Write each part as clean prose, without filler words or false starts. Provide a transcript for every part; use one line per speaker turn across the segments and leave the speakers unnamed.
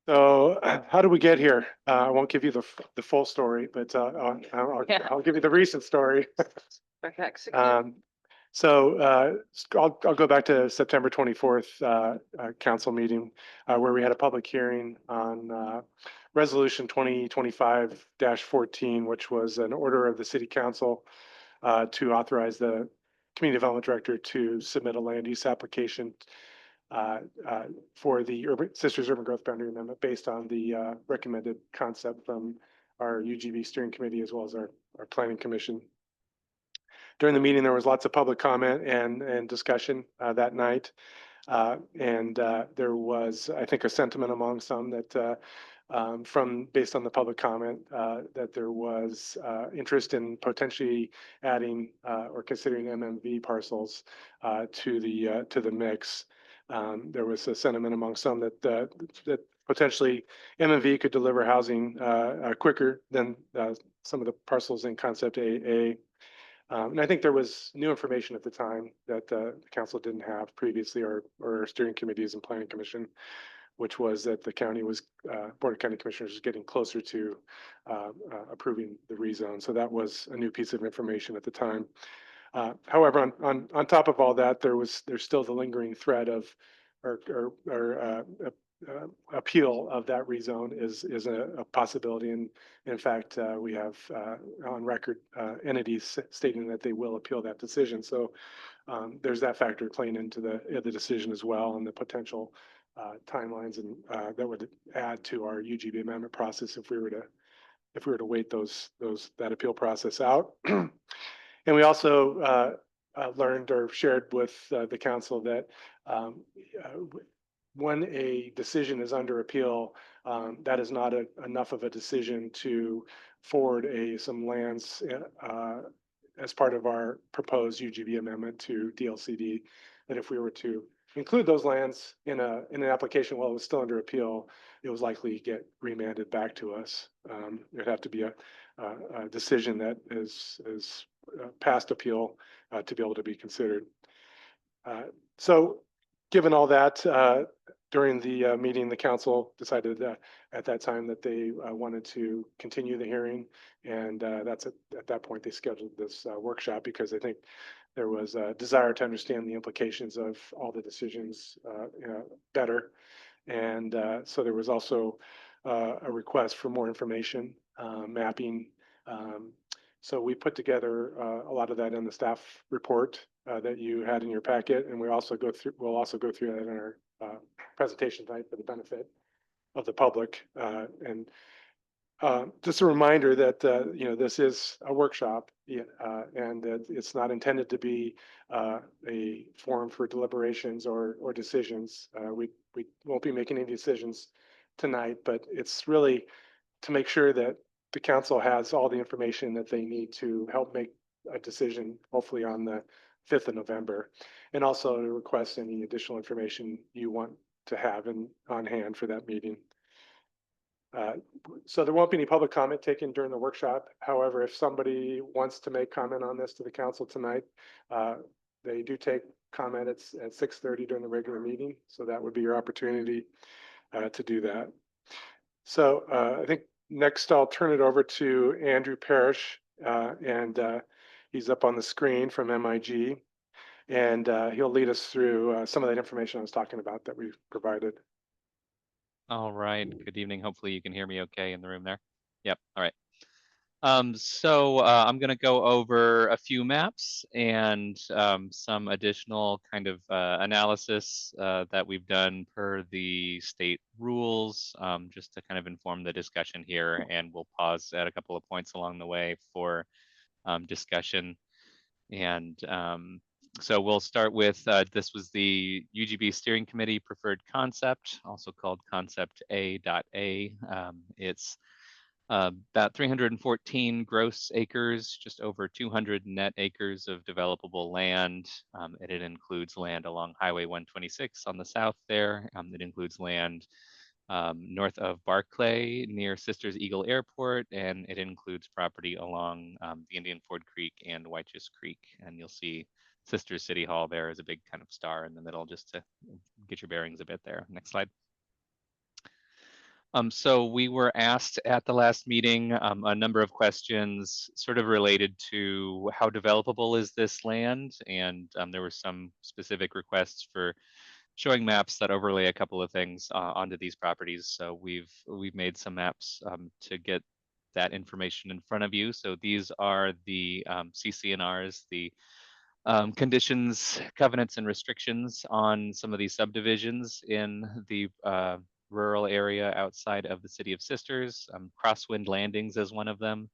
So how do we get here? I won't give you the full story, but
Yeah.
I'll give you the recent story.
Execute.
I'll go back to September 24th council meeting where we had a public hearing on resolution 2025-14, which was an order of the city council to authorize the community development director to submit a land use application uh, uh, for the Sisters Urban Growth Boundary Amendment based on the recommended concept from our UGB steering committee as well as our planning commission. During the meeting, there was lots of public comment and discussion that night. There was, I think, a sentiment among some that based on the public comment, that there was interest in potentially adding or considering MMV parcels to the mix. There was a sentiment among some that potentially MMV could deliver housing quicker than some of the parcels in Concept AA. And I think there was new information at the time that the council didn't have previously, or steering committees and planning commission, which was that the county was, Board of County Commissioners was getting closer to approving the rezone. So that was a new piece of information at the time. However, on top of all that, there's still the lingering threat of, or appeal of that rezone is a possibility. And in fact, we have on record entities stating that they will appeal that decision. So there's that factor playing into the decision as well, and the potential timelines and that would add to our UGB amendment process if we were to wait that appeal process out. And we also learned or shared with the council that when a decision is under appeal, that is not enough of a decision to forward some lands as part of our proposed UGB amendment to DLCD. That if we were to include those lands in an application while it was still under appeal, it was likely to get remanded back to us. There'd have to be a decision that is past appeal to be able to be considered. So given all that, during the meeting, the council decided at that time that they wanted to continue the hearing. And that's at that point, they scheduled this workshop because I think there was a desire to understand the implications of all the decisions better. And so there was also a request for more information, mapping. So we put together a lot of that in the staff report that you had in your packet, and we'll also go through that in our presentation tonight for the benefit of the public. And just a reminder that this is a workshop, and that it's not intended to be a forum for deliberations or decisions. We won't be making any decisions tonight, but it's really to make sure that the council has all the information that they need to help make a decision, hopefully on the 5th of November, and also to request any additional information you want to have on hand for that meeting. So there won't be any public comment taken during the workshop. However, if somebody wants to make comment on this to the council tonight, they do take comment at 6:30 during the regular meeting. So that would be your opportunity to do that. So I think next I'll turn it over to Andrew Parrish, and he's up on the screen from MIG, and he'll lead us through some of that information I was talking about that we've provided.
All right. Good evening. Hopefully you can hear me okay in the room there. Yep. All right. I'm going to go over a few maps and some additional kind of analysis that we've done per the state rules, just to kind of inform the discussion here. And we'll pause at a couple of points along the way for discussion. And so we'll start with, this was the UGB Steering Committee Preferred Concept, also called Concept A.A. It's about 314 gross acres, just over 200 net acres of developable land. It includes land along Highway 126 on the south there. It includes land north of Barclay near Sisters Eagle Airport, and it includes property along the Indian Ford Creek and Wychus Creek. And you'll see Sisters City Hall there is a big kind of star in the middle, just to get your bearings a bit there. Next slide. So we were asked at the last meeting a number of questions sort of related to how developable is this land, and there were some specific requests for showing maps that overlay a couple of things onto these properties. So we've made some maps to get that information in front of you. So these are the CCNRs, the conditions, covenants, and restrictions on some of these subdivisions in the rural area outside of the City of Sisters. Crosswind Landings is one of them,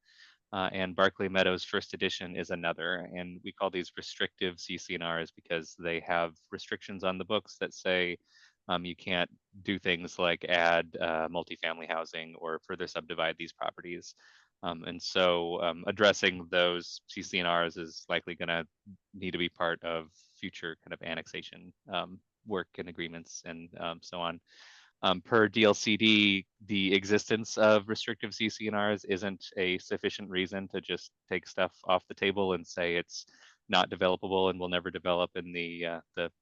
and Barclay Meadows First Edition is another. And we call these restrictive CCNRs because they have restrictions on the books that say you can't do things like add multifamily housing or further subdivide these properties. And so addressing those CCNRs is likely going to need to be part of future kind of annexation work and agreements and so on. Per DLCD, the existence of restrictive CCNRs isn't a sufficient reason to just take stuff off the table and say it's not developable and will never develop in the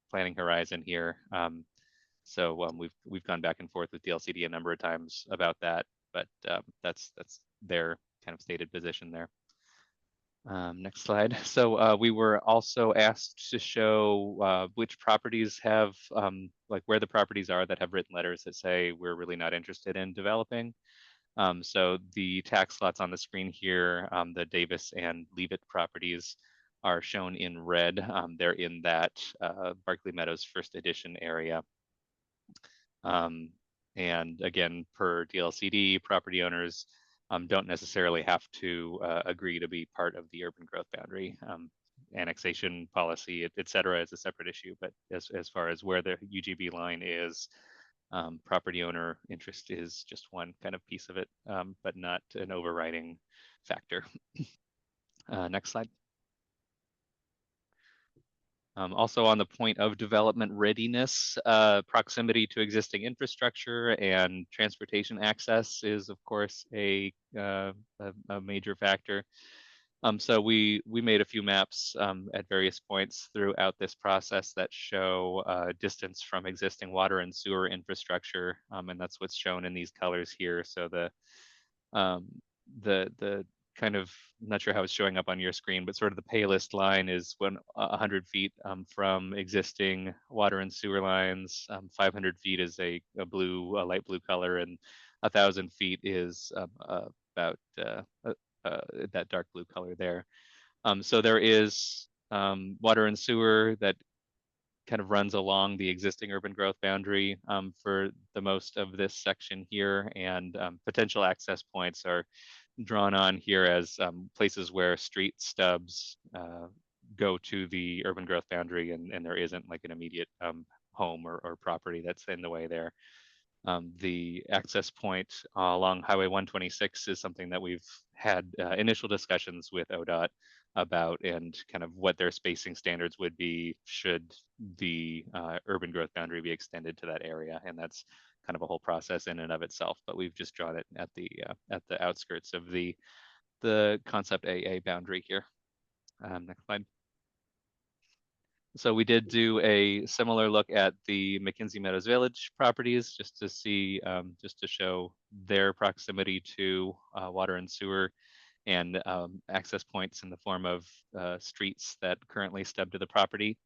planning horizon here. So we've gone back and forth with DLCD a number of times about that, but that's their kind of stated position there. Next slide. So we were also asked to show which properties have, like where the properties are that have written letters that say we're really not interested in developing. So the tax lots on the screen here, the Davis and Leavitt properties are shown in red. They're in that Barclay Meadows First Edition area. And again, per DLCD, property owners don't necessarily have to agree to be part of the urban growth boundary. Annexation policy, et cetera, is a separate issue. But as far as where the UGB line is, property owner interest is just one kind of piece of it, but not an overriding factor. Next slide. Also on the point of development readiness, proximity to existing infrastructure and transportation access is of course a major factor. So we made a few maps at various points throughout this process that show distance from existing water and sewer infrastructure, and that's what's shown in these colors here. So the kind of, I'm not sure how it's showing up on your screen, but sort of the palest line is 100 feet from existing water and sewer lines. 500 feet is a light blue color, and 1,000 feet is about that dark blue color there. So there is water and sewer that kind of runs along the existing urban growth boundary for the most of this section here, and potential access points are drawn on here as places where street stubs go to the urban growth boundary, and there isn't like an immediate home or property that's in the way there. The access point along Highway 126 is something that we've had initial discussions with ODOT about, and kind of what their spacing standards would be should the urban growth boundary be extended to that area. And that's kind of a whole process in and of itself, but we've just drawn it at the outskirts of the concept AA boundary here. Next slide. So we did do a similar look at the McKinsey Meadows Village properties just to see, just to show their proximity to water and sewer and access points in the form of streets that currently stub to the property.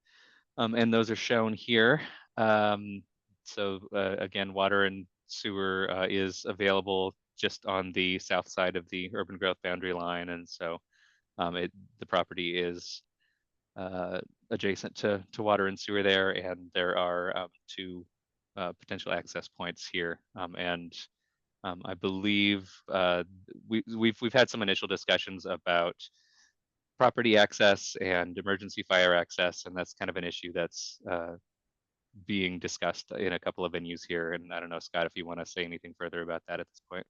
And those are shown here. So again, water and sewer is available just on the south side of the urban growth boundary line. And so the property is adjacent to water and sewer there, and there are two potential access points here. And I believe we've had some initial discussions about property access and emergency fire access, and that's kind of an issue that's being discussed in a couple of venues here. And I don't know, Scott, if you want to say anything further about that at this point.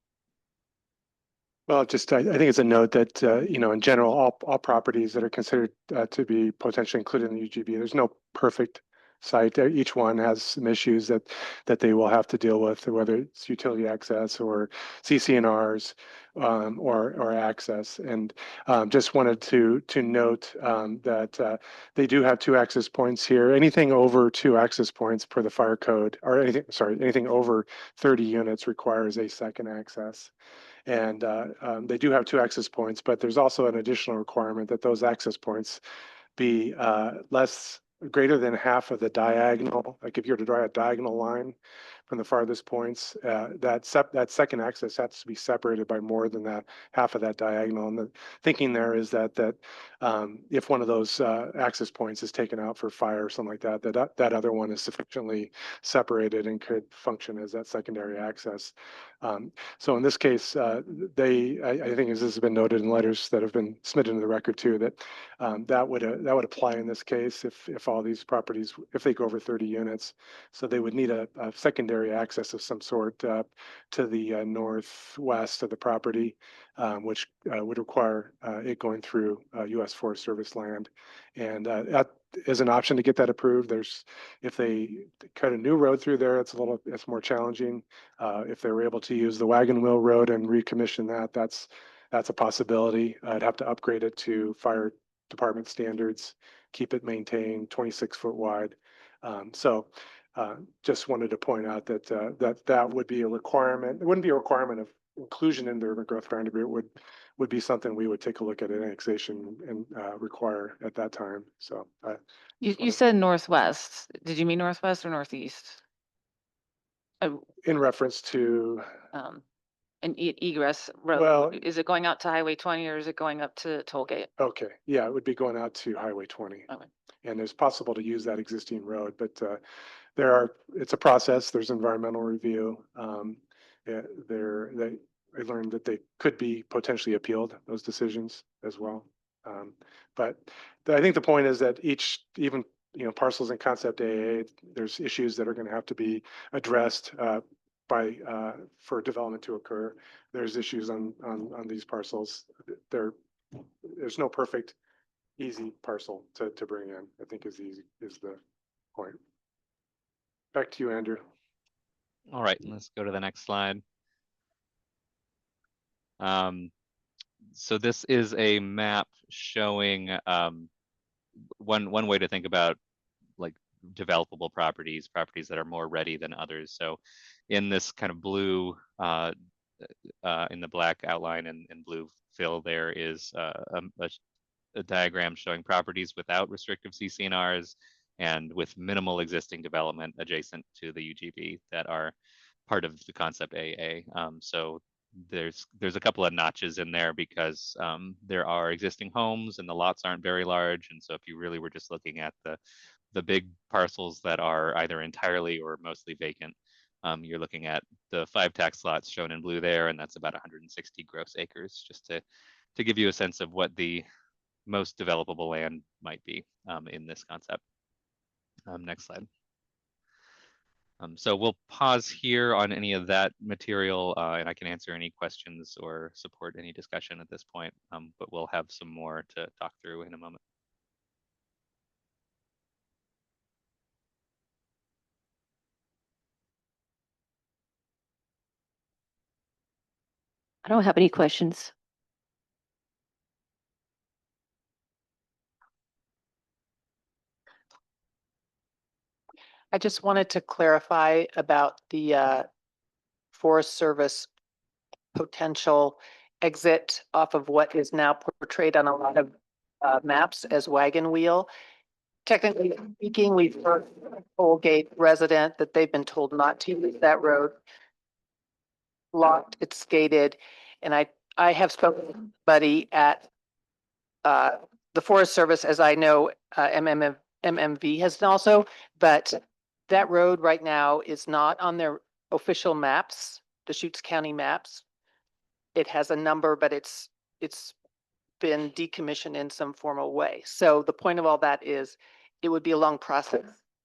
Well, just I think it's a note that in general, all properties that are considered to be potentially included in the UGB, there's no perfect site. Each one has some issues that they will have to deal with, whether it's utility access or CCNRs or access. And just wanted to note that they do have 2 access points here. Anything over 2 access points per the fire code, or anything over 30 units requires a second access. And they do have 2 access points, but there's also an additional requirement that those access points be greater than half of the diagonal. Like if you were to draw a diagonal line from the farthest points, that second access has to be separated by more than that half of that diagonal. And the thinking there is that if one of those access points is taken out for fire or something like that, that other one is sufficiently separated and could function as that secondary access. So in this case, I think as this has been noted in letters that have been submitted to the record too, that that would apply in this case if all these properties, if they go over 30 units. So they would need a secondary access of some sort to the northwest of the property, which would require it going through U.S. Forest Service land. And that is an option to get that approved. If they cut a new road through there, it's more challenging. If they were able to use the wagon wheel road and recommission that, that's a possibility. I'd have to upgrade it to fire department standards, keep it maintained 26-foot wide. So just wanted to point out that would be a requirement. It wouldn't be a requirement of inclusion in the urban growth boundary. It would be something we would take a look at annexation and require at that time. So
You said northwest. Did you mean northwest or northeast?
in reference to
An egress road.
Well-
Is it going out to Highway 20 or is it going up to toll gate?
okay, yeah, it would be going out to Highway 20.
Okay.
And it's possible to use that existing road, but it's a process. There's environmental review. I learned that they could be potentially appealed, those decisions as well. But I think the point is that even parcels in concept AA, there's issues that are going to have to be addressed for development to occur. There's issues on these parcels. There's no perfect easy parcel to bring in, I think is the point. Back to you, Andrew.
All right, let's go to the next slide. So this is a map showing one way to think about like developable properties that are more ready than others. So in this kind of blue, in the black outline and blue fill, there is a diagram showing properties without restrictive CCNRs and with minimal existing development adjacent to the UGB that are part of the concept AA. So there's a couple of notches in there because there are existing homes and the lots aren't very large. And so if you really were just looking at the big parcels that are either entirely or mostly vacant, you're looking at the 5 tax lots shown in blue there, and that's about 160 gross acres, just to give you a sense of what the most developable land might be in this concept. Next slide. So we'll pause here on any of that material, and I can answer any questions or support any discussion at this point, but we'll have some more to talk through in a moment.
I don't have any questions.
I just wanted to clarify about the Forest Service potential exit off of what is now portrayed on a lot of maps as wagon wheel. Technically speaking, we've heard from a toll gate resident that they've been told not to use that road. Locked, it's gated, and I have spoken to somebody at the Forest Service, as I know, MMV has also, but that road right now is not on their official maps, Deschutes County maps. It has a number, but it's been decommissioned in some formal way. So the point of all that is it would be a long process.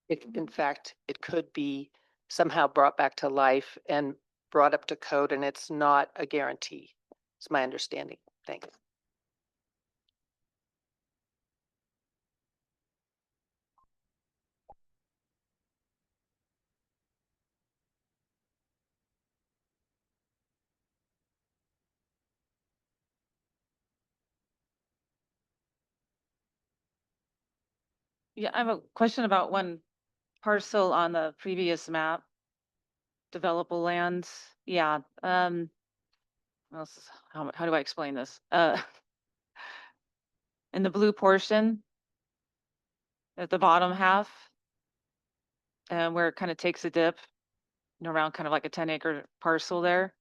If in fact, it could be somehow brought back to life and brought up to code, and it's not a guarantee. It's my understanding. Thanks.
Yeah, I have a question about one parcel on the previous map. Developable lands. Yeah. What else is- how do I explain this? In the blue portion at the bottom half, and where it kind of takes a dip, around kind of like a 10-acre parcel there.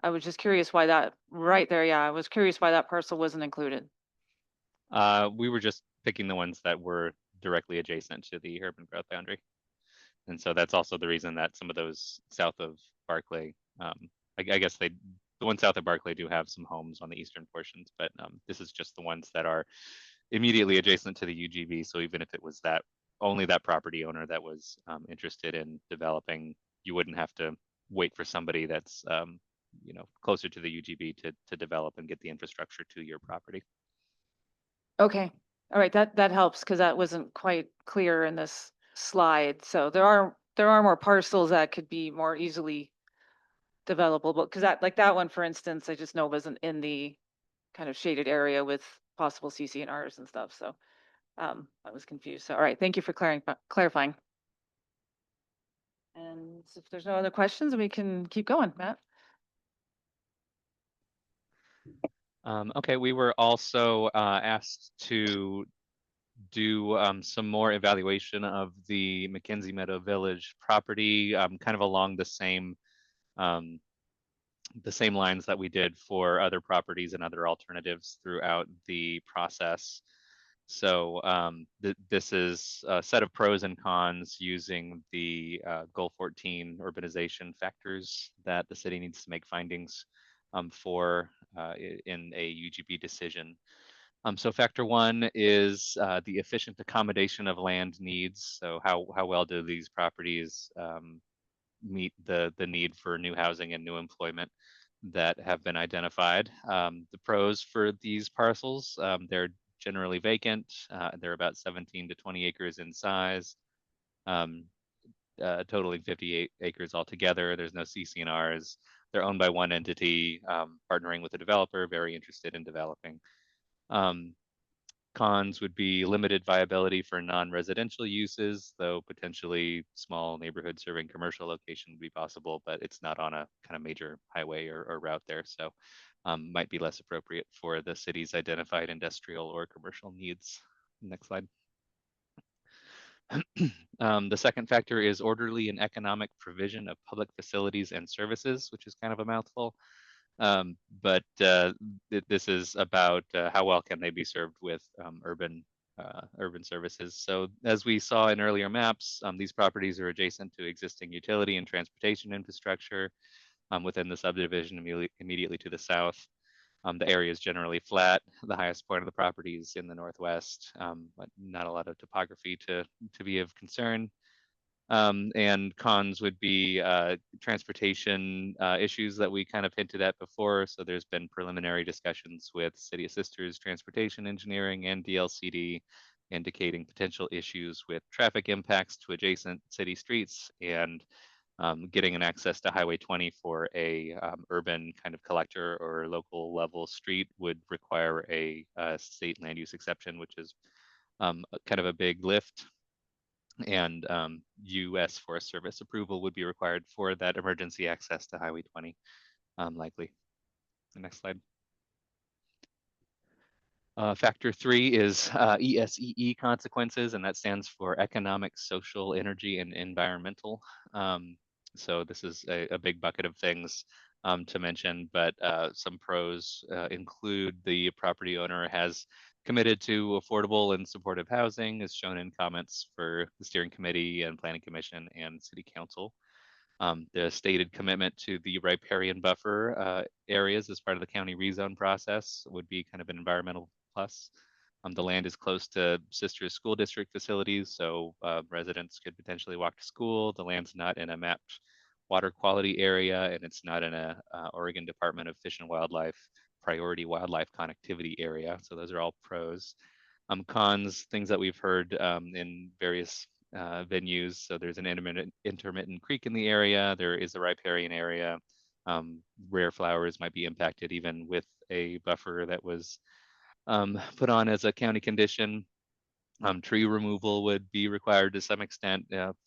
I was just curious why that right there. Yeah, I was curious why that parcel wasn't included.
We were just picking the ones that were directly adjacent to the urban growth boundary. And so that's also the reason that some of those south of Barclay, I guess the ones south of Barclay do have some homes on the eastern portions, but this is just the ones that are immediately adjacent to the UGB. So even if it was that only that property owner that was interested in developing, you wouldn't have to wait for somebody that's closer to the UGB to develop and get the infrastructure to your property.
Okay. All right. That helps because that wasn't quite clear in this slide. So there are more parcels that could be more easily developable, because that one, for instance, I just know wasn't in the kind of shaded area with possible CCNRs and stuff. So I was confused. So all right, thank you for clarifying. And if there's no other questions, we can keep going, Matt.
Okay, we were also asked to do some more evaluation of the Mackenzie Meadow Village property, kind of along um, the same lines that we did for other properties and other alternatives throughout the process. So this is a set of pros and cons using the Goal 14 urbanization factors that the city needs to make findings for in a UGB decision. So factor one is the efficient accommodation of land needs. So how well do these properties meet the need for new housing and new employment that have been identified? The pros for these parcels, they're generally vacant. They're about 17 to 20 acres in size, totaling 58 acres altogether. There's no CCNRs. They're owned by one entity, partnering with a developer, very interested in developing. Cons would be limited viability for non-residential uses, though potentially small neighborhood serving commercial location would be possible, but it's not on a kind of major highway or route there. So might be less appropriate for the city's identified industrial or commercial needs. Next slide. The second factor is orderly and economic provision of public facilities and services, which is kind of a mouthful. But this is about how well can they be served with urban services. So as we saw in earlier maps, these properties are adjacent to existing utility and transportation infrastructure within the subdivision immediately to the south. The area is generally flat. The highest point of the property is in the northwest, but not a lot of topography to be of concern. And cons would be transportation issues that we kind of hinted at before. So there's been preliminary discussions with City of Sisters Transportation Engineering and DLCD indicating potential issues with traffic impacts to adjacent city streets and getting an access to Highway 20 for a urban kind of collector or local level street would require a state land use exception, which is kind of a big lift. And U.S. Forest Service approval would be required for that emergency access to Highway 20, likely. The next slide. Factor three is ESEE consequences, and that stands for economic, social, energy, and environmental. So this is a big bucket of things to mention, but some pros include the property owner has committed to affordable and supportive housing, as shown in comments for the steering committee and planning commission and city council. The stated commitment to the riparian buffer areas as part of the county rezone process would be kind of an environmental plus. The land is close to Sisters School District facilities, so residents could potentially walk to school. The land's not in a mapped water quality area, and it's not in a Oregon Department of Fish and Wildlife priority wildlife connectivity area. So those are all pros. Cons, things that we've heard in various venues. So there's an intermittent creek in the area. There is a riparian area. Rare flowers might be impacted even with a buffer that was put on as a county condition. Tree removal would be required to some extent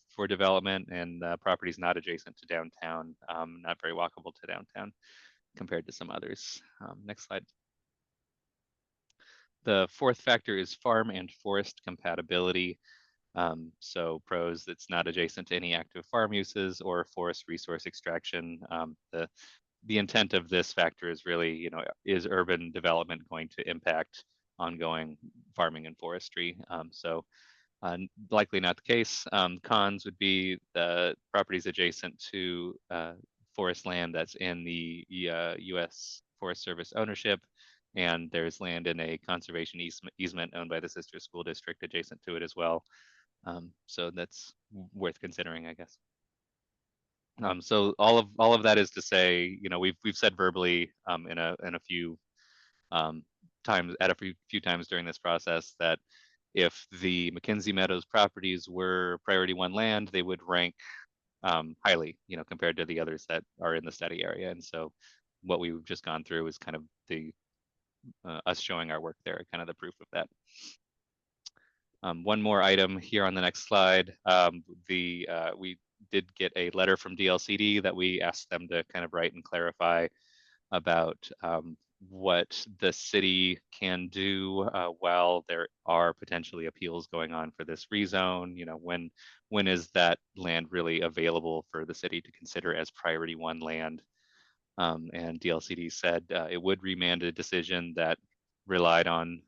for development, and properties not adjacent to downtown, not very walkable to downtown compared to some others. Next slide. The fourth factor is farm and forest compatibility. So pros, it's not adjacent to any active farm uses or forest resource extraction. The intent of this factor is really, is urban development going to impact ongoing farming and forestry? Likely not the case. Cons would be the properties adjacent to forest land that's in the U.S. Forest Service ownership, and there's land in a conservation easement owned by the sister school district adjacent to it as well. So that's worth considering, I guess. So all of that is to say, we've said verbally in a few times at a few times during this process that if the McKinsey Meadows properties were priority one land, they would rank highly, compared to the others that are in the study area. And so what we've just gone through is kind of the us showing our work there, kind of the proof of that. One more item here on the next slide. We did get a letter from DLCD that we asked them to kind of write and clarify about what the city can do while there are potentially appeals going on for this rezone. When is that land really available for the city to consider as priority one land? And DLCD said it would remand a decision that relied on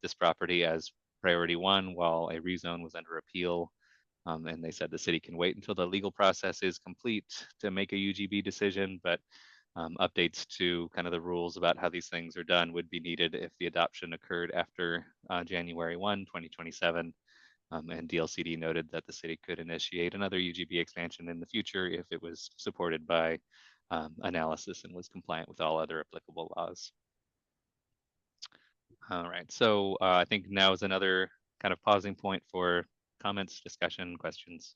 this property as priority one while a rezone was under appeal. And they said the city can wait until the legal process is complete to make a UGB decision, but updates to kind of the rules about how these things are done would be needed if the adoption occurred after January 1, 2027. And DLCD noted that the city could initiate another UGB expansion in the future if it was supported by analysis and was compliant with all other applicable laws. All right, so I think now is another kind of pausing point for comments, discussion, questions.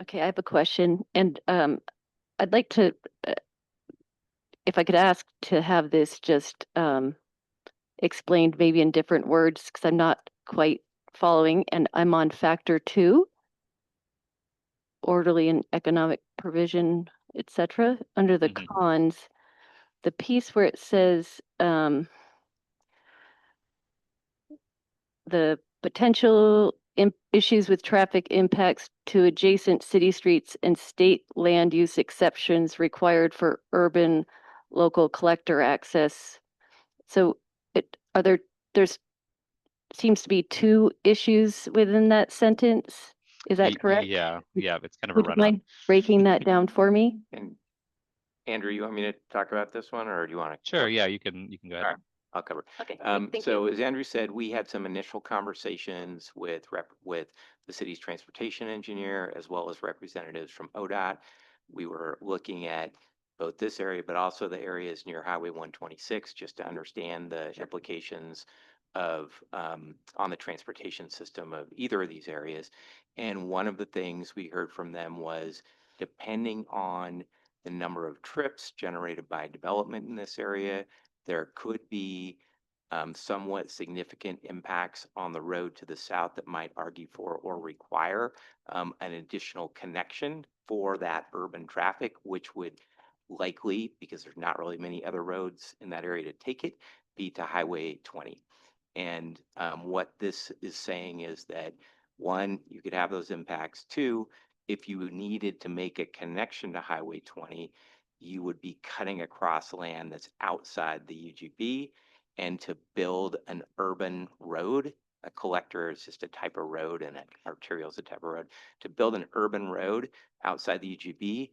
Okay, I have a question, and I'd like to, if I could ask to have this just explained maybe in different words, because I'm not quite following, and I'm on factor 2, orderly and economic provision, etc. Under the cons, the piece where it says the potential issues with traffic impacts to adjacent city streets and state land use exceptions required for urban local collector access. So there's seems to be 2 issues within that sentence. Is that correct?
Yeah, it's kind of a
Would you
run-on.
mind breaking that down for me?
And Andrew, you want me to talk about this one, or do you want to?
Sure, yeah, you can go ahead.
All right, I'll cover.
Okay.
So as Andrew said, we had some initial conversations with the city's transportation engineer as well as representatives from ODOT. We were looking at both this area, but also the areas near Highway 126, just to understand the implications of on the transportation system of either of these areas. And one of the things we heard from them was, depending on the number of trips generated by development in this area, there could be somewhat significant impacts on the road to the south that might argue for or require an additional connection for that urban traffic, which would likely, because there's not really many other roads in that area to take it, be to Highway 20. And what this is saying is that, one, you could have those impacts. Two, if you needed to make a connection to Highway 20, you would be cutting across land that's outside the UGB. And to build an urban road, a collector is just a type of road and an arterial is a type of road. To build an urban road outside the UGB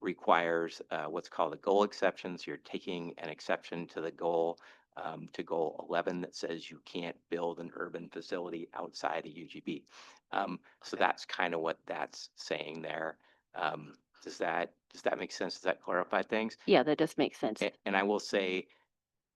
requires what's called a goal exception. So you're taking an exception to the goal, to goal 11, that says you can't build an urban facility outside a UGB. So that's kind of what that's saying there. Does that make sense? Does that clarify things?
Yeah, that does make sense.
And I will say,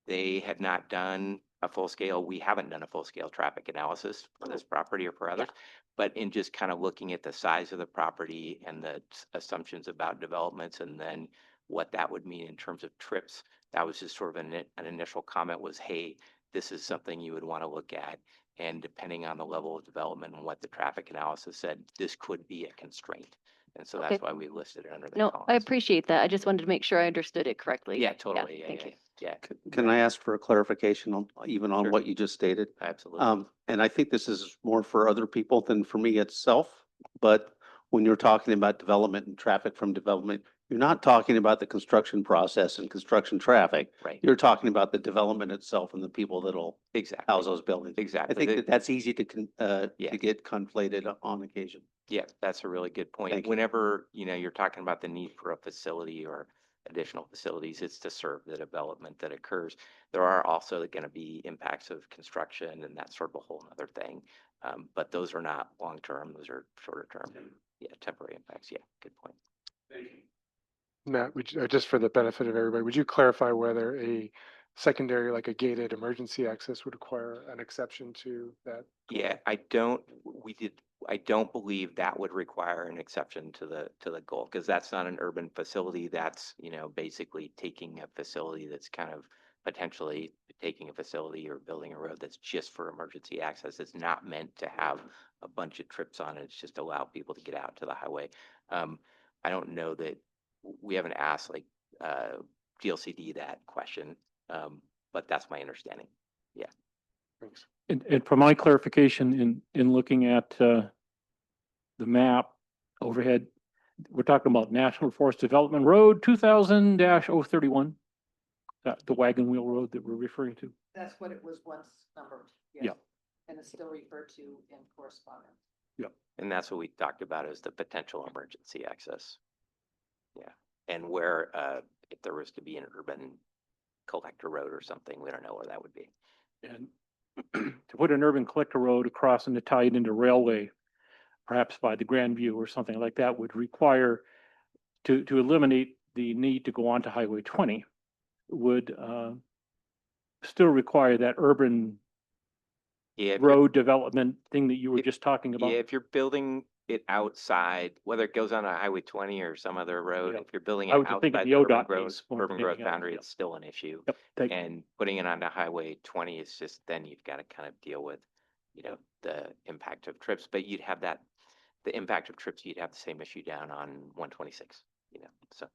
they have not done a full scale. We haven't done a full scale traffic analysis for this property or for others. But in just kind of looking at the size of the property and the assumptions about developments, and then what that would mean in terms of trips. That was just sort of an initial comment was, hey, this is something you would want to look at. And depending on the level of development and what the traffic analysis said, this could be a constraint. And so that's
Okay.
why we listed it under the
No, I
columns.
appreciate that. I just wanted to make sure I understood it correctly.
Yeah, totally. Yeah,
Thank
yeah,
you.
yeah,
Can I ask for a clarification on, even on
Sure.
what you just stated?
absolutely.
And I think this is more for other people than for me itself, but when you're talking about development and traffic from development, you're not talking about the construction process and construction traffic.
Right.
You're talking about the development itself and the people that'll
Exactly.
house those buildings. I
Exactly.
think
The-
that that's easy to,
Yeah.
to get conflated on occasion.
Yeah, that's a really good point.
Thank you.
Whenever, you're talking about the need for a facility or additional facilities, it's to serve the development that occurs. There are also going to be impacts of construction, and that's sort of a whole other thing. But those are not long-term, those are shorter term. Yeah, temporary impacts. Yeah, good point.
Matt, just for the benefit of everybody, would you clarify whether a secondary, like a gated emergency access would require an exception to that?
Yeah, I don't believe that would require an exception to the goal, because that's not an urban facility. That's, basically taking a facility that's kind of potentially taking a facility or building a road that's just for emergency access. It's not meant to have a bunch of trips on it. It's just allow people to get out to the highway. I don't know that, we haven't asked like, GLCD that question, but that's my understanding.
Thanks.
And for my clarification, in looking at the map overhead, we're talking about National Forest Development Road 2000-031. The wagon wheel road that we're referring to.
That's what it was once numbered.
yes. Yeah.
And it's still referred to in correspondence.
And that's what we talked about as the potential emergency access. Yeah, and where, if there was to be an urban collector road or something, we don't know where that would be.
And to put an urban collector road across and to tie it into railway, perhaps by the Grandview or something like that, would require to eliminate the need to go onto Highway 20 would still require that urban
Yeah, if you're-
road development thing that you were
if-
just talking about.
Yeah, if you're building it outside, whether it goes on a Highway 20 or some other road,
Yeah.
if you're building
I
it
was just thinking
outside
the
the urban
ODOT
growth,
piece more than
urban growth
anything else,
boundary,
yeah.
it's still an issue.
Yep, thank you.
And putting it onto Highway 20 is just, then you've got to kind of deal with, the impact of trips, but you'd have the impact of trips, you'd have the same issue down on 126, so.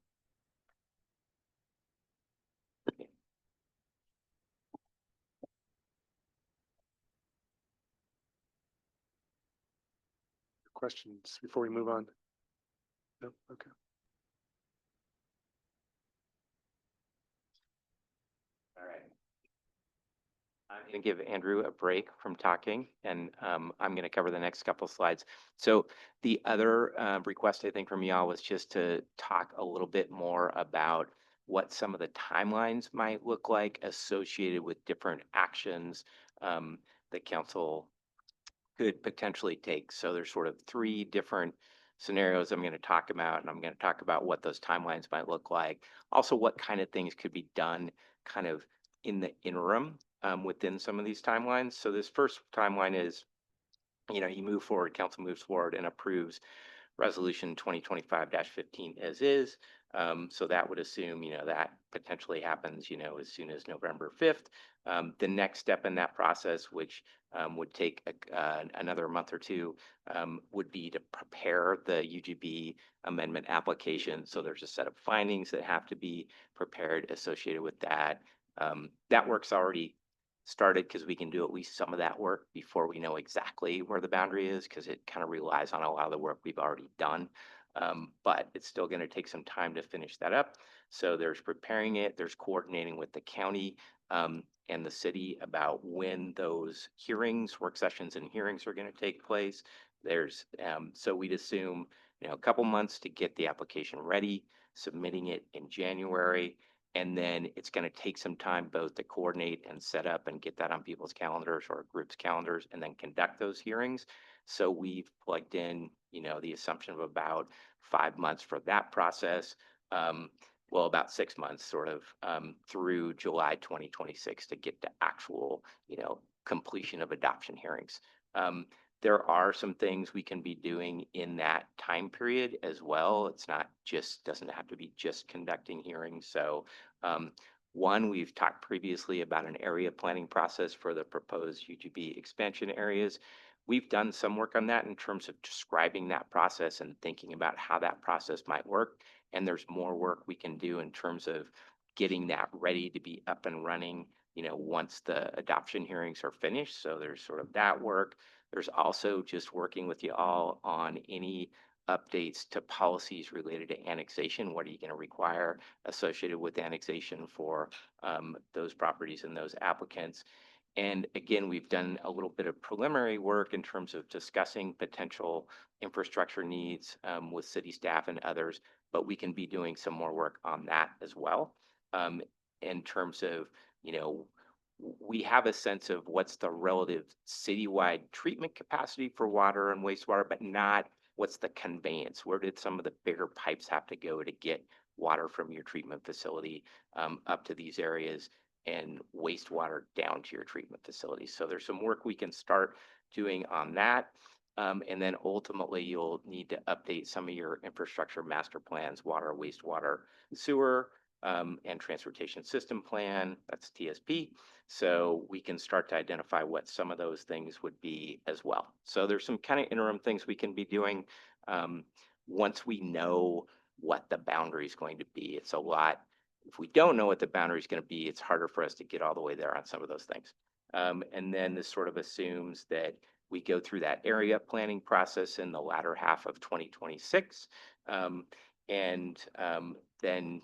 Questions before we move on? No, okay.
All right. I'm going to give Andrew a break from talking, and I'm going to cover the next couple slides. So the other request, I think, from y'all was just to talk a little bit more about what some of the timelines might look like associated with different actions that council could potentially take. So there's sort of three different scenarios I'm going to talk about, and I'm going to talk about what those timelines might look like. Also, what kind of things could be done kind of in the interim within some of these timelines. So this first timeline is, you move forward, council moves forward and approves resolution 2025-15 as is. So that would assume, that potentially happens, as soon as November 5th. The next step in that process, which would take another month or two, would be to prepare the UGB amendment application. So there's a set of findings that have to be prepared associated with that. That work's already started because we can do at least some of that work before we know exactly where the boundary is, because it kind of relies on a lot of the work we've already done. But it's still going to take some time to finish that up. So there's preparing it, there's coordinating with the county and the city about when those hearings, work sessions and hearings are going to take place. There's, so we'd assume, a couple months to get the application ready, submitting it in January. And then it's going to take some time both to coordinate and set up and get that on people's calendars or groups' calendars and then conduct those hearings. So we've plugged in, the assumption of about 5 months for that process. Well, about 6 months sort of through July 2026 to get to actual, completion of adoption hearings. There are some things we can be doing in that time period as well. It's not just, doesn't have to be just conducting hearings. So one, we've talked previously about an area planning process for the proposed UGB expansion areas. We've done some work on that in terms of describing that process and thinking about how that process might work. And there's more work we can do in terms of getting that ready to be up and running, once the adoption hearings are finished. So there's sort of that work. There's also just working with you all on any updates to policies related to annexation. What are you going to require associated with annexation for those properties and those applicants? And again, we've done a little bit of preliminary work in terms of discussing potential infrastructure needs with city staff and others, but we can be doing some more work on that as well. In terms of, we have a sense of what's the relative citywide treatment capacity for water and wastewater, but not what's the conveyance. Where did some of the bigger pipes have to go to get water from your treatment facility up to these areas and wastewater down to your treatment facility? So there's some work we can start doing on that. And then ultimately you'll need to update some of your infrastructure master plans, water, wastewater, sewer, and transportation system plan, that's TSP. So we can start to identify what some of those things would be as well. So there's some kind of interim things we can be doing once we know what the boundary is going to be. It's a lot. If we don't know what the boundary is going to be, it's harder for us to get all the way there on some of those things. And then this sort of assumes that we go through that area planning process in the latter half of 2026. Then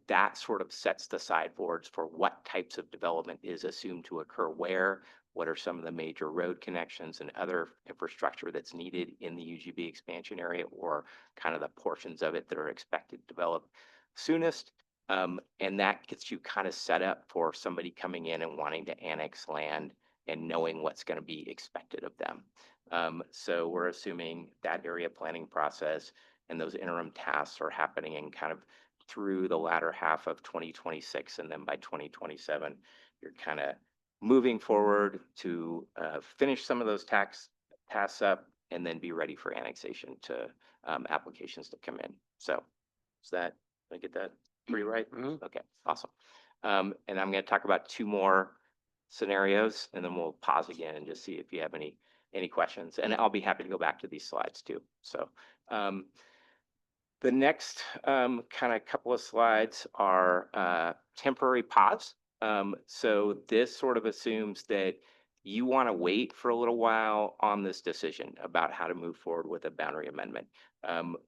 that sort of sets the sideboards for what types of development is assumed to occur where, what are some of the major road connections and other infrastructure that's needed in the UGB expansion area, or kind of the portions of it that are expected to develop soonest. And that gets you kind of set up for somebody coming in and wanting to annex land and knowing what's going to be expected of them. So we're assuming that area planning process and those interim tasks are happening in kind of through the latter half of 2026. And then by 2027, you're kind of moving forward to finish some of those tasks up and then be ready for annexation to applications to come in. So is that, did I get that pretty right? Okay, awesome. And I'm going to talk about two more scenarios and then we'll pause again and just see if you have any questions. And I'll be happy to go back to these slides too. So the next kind of couple of slides are temporary pause. So this sort of assumes that you want to wait for a little while on this decision about how to move forward with a boundary amendment.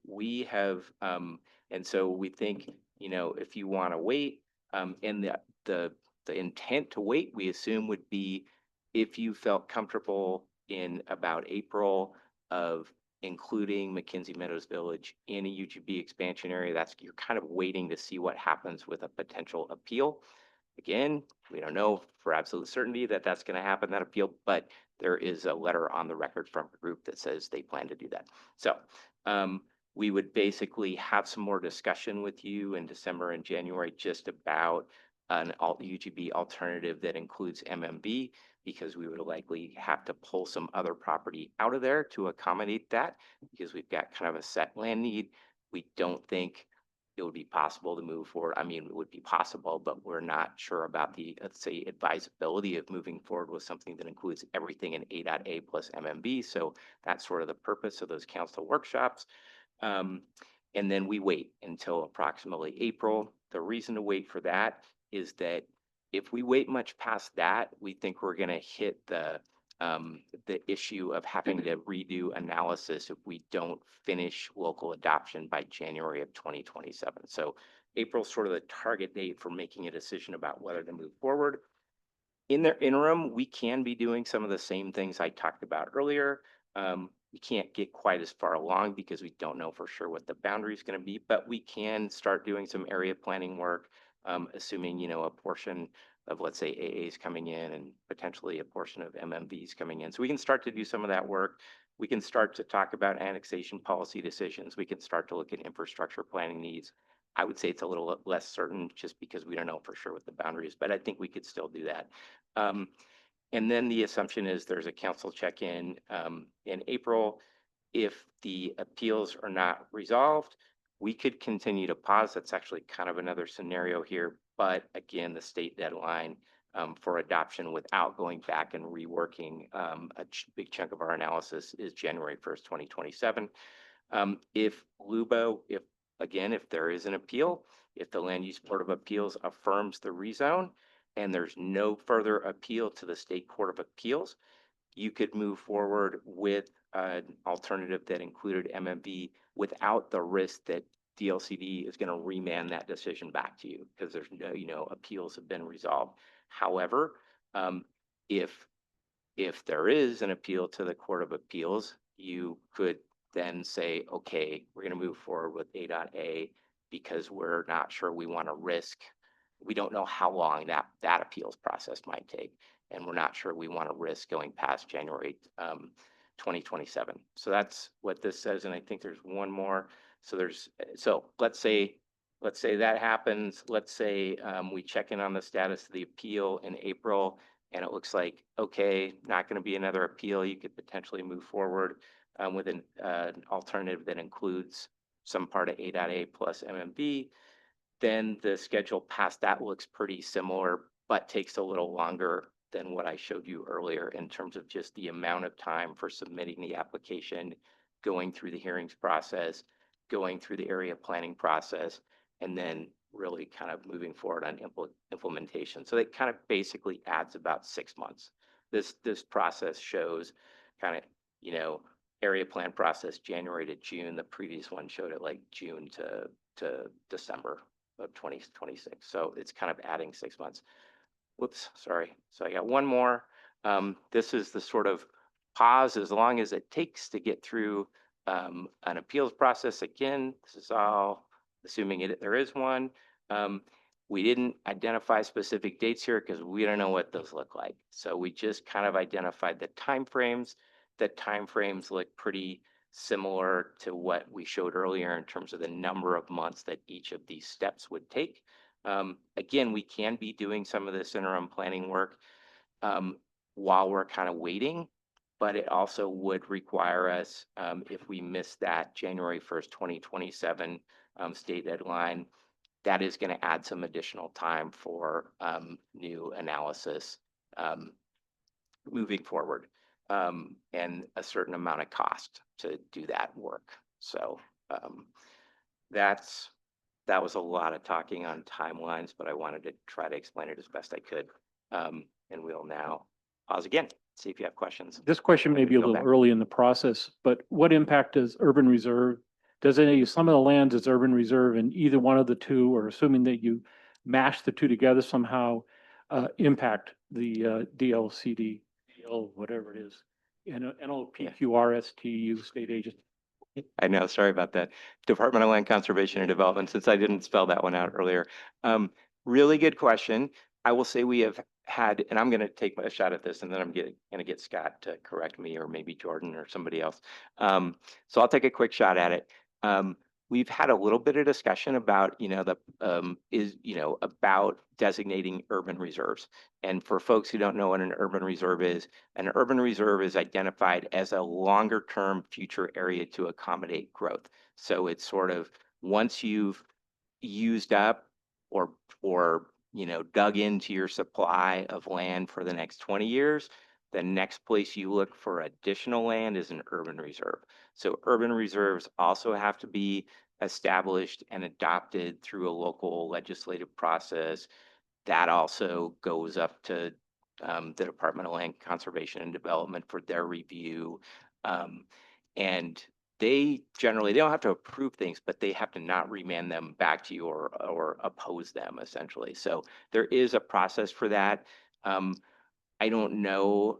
We have, and so we think, if you want to wait, and the intent to wait, we assume would be if you felt comfortable in about April of including McKenzie Meadows Village in a UGB expansion area. You're kind of waiting to see what happens with a potential appeal. Again, we don't know for absolute certainty that that's going to happen, that appeal, but there is a letter on the record from a group that says they plan to do that. So we would basically have some more discussion with you in December and January just about an UGB alternative that includes MMB, because we would likely have to pull some other property out of there to accommodate that, because we've got kind of a set land need. We don't think it would be possible to move forward. I mean, it would be possible, but we're not sure about the, let's say, advisability of moving forward with something that includes everything in A.A plus MMB. So that's sort of the purpose of those council workshops. And then we wait until approximately April. The reason to wait for that is that if we wait much past that, we think we're going to hit the issue of having to redo analysis if we don't finish local adoption by January of 2027. So April's sort of the target date for making a decision about whether to move forward. In the interim, we can be doing some of the same things I talked about earlier. We can't get quite as far along because we don't know for sure what the boundary is going to be, but we can start doing some area planning work, assuming, a portion of, let's say, AAs coming in and potentially a portion of MMVs coming in. So we can start to do some of that work. We can start to talk about annexation policy decisions. We can start to look at infrastructure planning needs. I would say it's a little less certain just because we don't know for sure what the boundary is, but I think we could still do that. And then the assumption is there's a council check-in in April. If the appeals are not resolved, we could continue to pause. That's actually kind of another scenario here. But again, the state deadline for adoption without going back and reworking big chunk of our analysis is January 1st, 2027. If Lubo, if there is an appeal, if the Land Use Board of Appeals affirms the rezone and there's no further appeal to the State Court of Appeals, you could move forward with an alternative that included MMB without the risk that DLCD is going to remand that decision back to you because there's no, appeals have been resolved. However, if there is an appeal to the Court of Appeals, you could then say, okay, we're going to move forward with A.A because we're not sure we want to risk. We don't know how long that appeals process might take, and we're not sure we want to risk going past January 2027. So that's what this says, and I think there's one more. So let's say that happens. Let's say we check in on the status of the appeal in April, and it looks like, okay, not going to be another appeal. You could potentially move forward with an alternative that includes some part of A.A plus MMB. Then the schedule past that looks pretty similar, but takes a little longer than what I showed you earlier in terms of just the amount of time for submitting the application, going through the hearings process, going through the area planning process, and then really kind of moving forward on implementation. So it kind of basically adds about 6 months. This process shows kind of, area plan process January to June. The previous one showed it like June to December of 2026. So it's kind of adding 6 months. Whoops, sorry. So I got one more. This is the sort of pause as long as it takes to get through an appeals process. Again, this is all assuming there is one. We didn't identify specific dates here because we don't know what those look like. So we just kind of identified the timeframes. The timeframes look pretty similar to what we showed earlier in terms of the number of months that each of these steps would take. Again, we can be doing some of this interim planning work while we're kind of waiting, but it also would require us, if we miss that January 1st, 2027 state deadline, that is going to add some additional time for new analysis moving forward, and a certain amount of cost to do that work. So that was a lot of talking on timelines, but I wanted to try to explain it as best I could. And we'll now pause again, see if you have questions.
This question may be a
Go
little
back.
early in the process, but what impact does urban reserve, does some of the lands as urban reserve in either one of the two, or assuming that you mash the two together somehow, impact the DLCD, whatever it is, NOPQRSTU state agent?
I know, sorry about that. Department of Land Conservation and Development, since I didn't spell that one out earlier. Really good question. I will say we have had, and I'm going to take a shot at this, and then I'm going to get Scott to correct me, or maybe Jordan or somebody else. So I'll take a quick shot at it. We've had a little bit of discussion about, about designating urban reserves. And for folks who don't know what an urban reserve is identified as a longer term future area to accommodate growth. So it's sort of once you've used up or dug into your supply of land for the next 20 years, the next place you look for additional land is an urban reserve. So urban reserves also have to be established and adopted through a local legislative process. That also goes up to the Department of Land Conservation and Development for their review. And they don't have to approve things, but they have to not remand them back to you or oppose them, essentially. So there is a process for that. I don't know,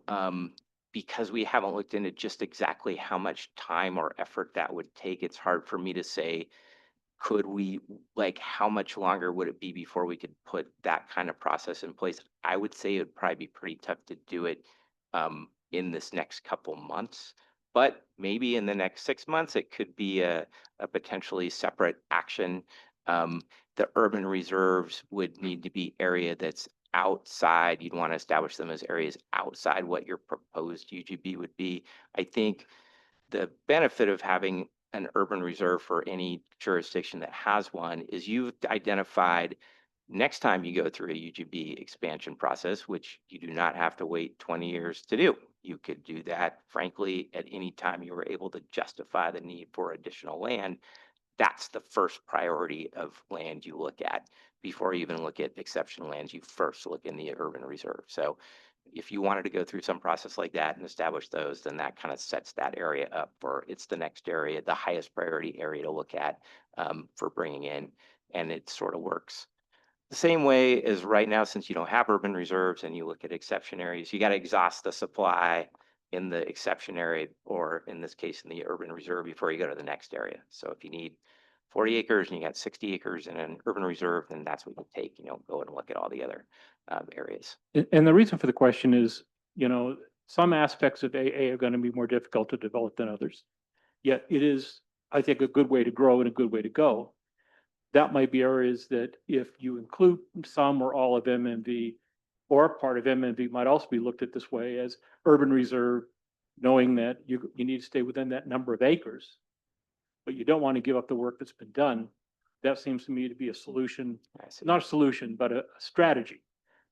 because we haven't looked into just exactly how much time or effort that would take. It's hard for me to say, how much longer would it be before we could put that kind of process in place? I would say it would probably be pretty tough to do it in this next couple months, but maybe in the next 6 months, it could be a potentially separate action. The urban reserves would need to be area that's outside, you'd want to establish them as areas outside what your proposed UGB would be. I think the benefit of having an urban reserve for any jurisdiction that has one is you've identified next time you go through a UGB expansion process, which you do not have to wait 20 years to do. You could do that, frankly, at any time you were able to justify the need for additional land. That's the first priority of land you look at. Before you even look at exceptional lands, you first look in the urban reserve. So if you wanted to go through some process like that and establish those, then that kind of sets that area up for it's the next area, the highest priority area to look at for bringing in. And it sort of works the same way as right now, since you don't have urban reserves and you look at exception areas, you got to exhaust the supply in the exception area, or in this case, in the urban reserve before you go to the next area. So if you need 40 acres and you got 60 acres in an urban reserve, then that's what you take, go and look at all the other areas.
And the reason for the question is, some aspects of AA are going to be more difficult to develop than others. Yet it is, I think, a good way to grow and a good way to go. That might be areas that if you include some or all of MMV or part of MMV might also be looked at this way as urban reserve, knowing that you need to stay within that number of acres, but you don't want to give up the work that's been done. That seems to me to be a solution, not a solution, but a strategy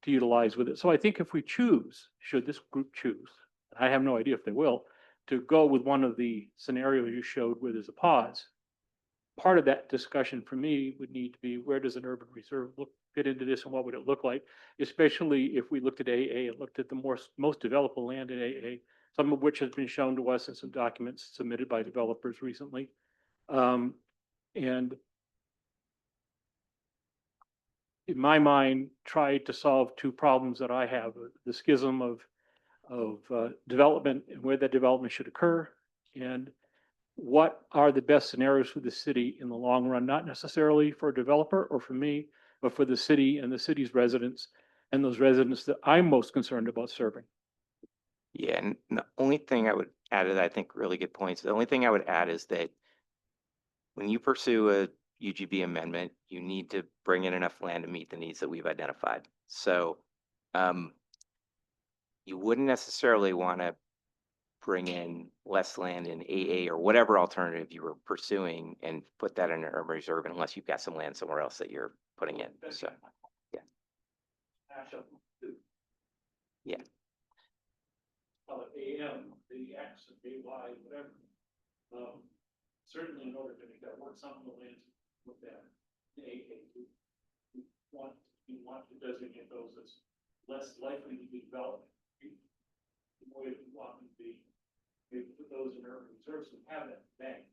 to utilize with it. So I think if we choose, should this group choose, I have no idea if they will, to go with one of the scenarios you showed where there's a pause, part of that discussion for me would need to be where does an urban reserve fit into this and what would it look like, especially if we looked at AA and looked at the most developable land in AA, some of which has been shown to us in some documents submitted by developers recently. And in my mind, tried to solve two problems that I have, the schism of development and where that development should occur, and what are the best scenarios for the city in the long run, not necessarily for a developer or for me, but for the city and the city's residents and those residents that I'm most concerned about serving.
Yeah, and the only thing I would add to that, I think really good points. The only thing I would add is that when you pursue a UGB amendment, you need to bring in enough land to meet the needs that we've identified. So you wouldn't necessarily want to bring in less land in AA or whatever alternative you were pursuing and put that in an urban reserve unless you've got some land somewhere else that you're putting in. So, yeah. Yeah.
AM, the X, AY, whatever. Certainly in order to make that work, some of the lands with that AA, we want to designate those as less likely to be developed. The way we want them to be, maybe put those in urban reserves and have that bank,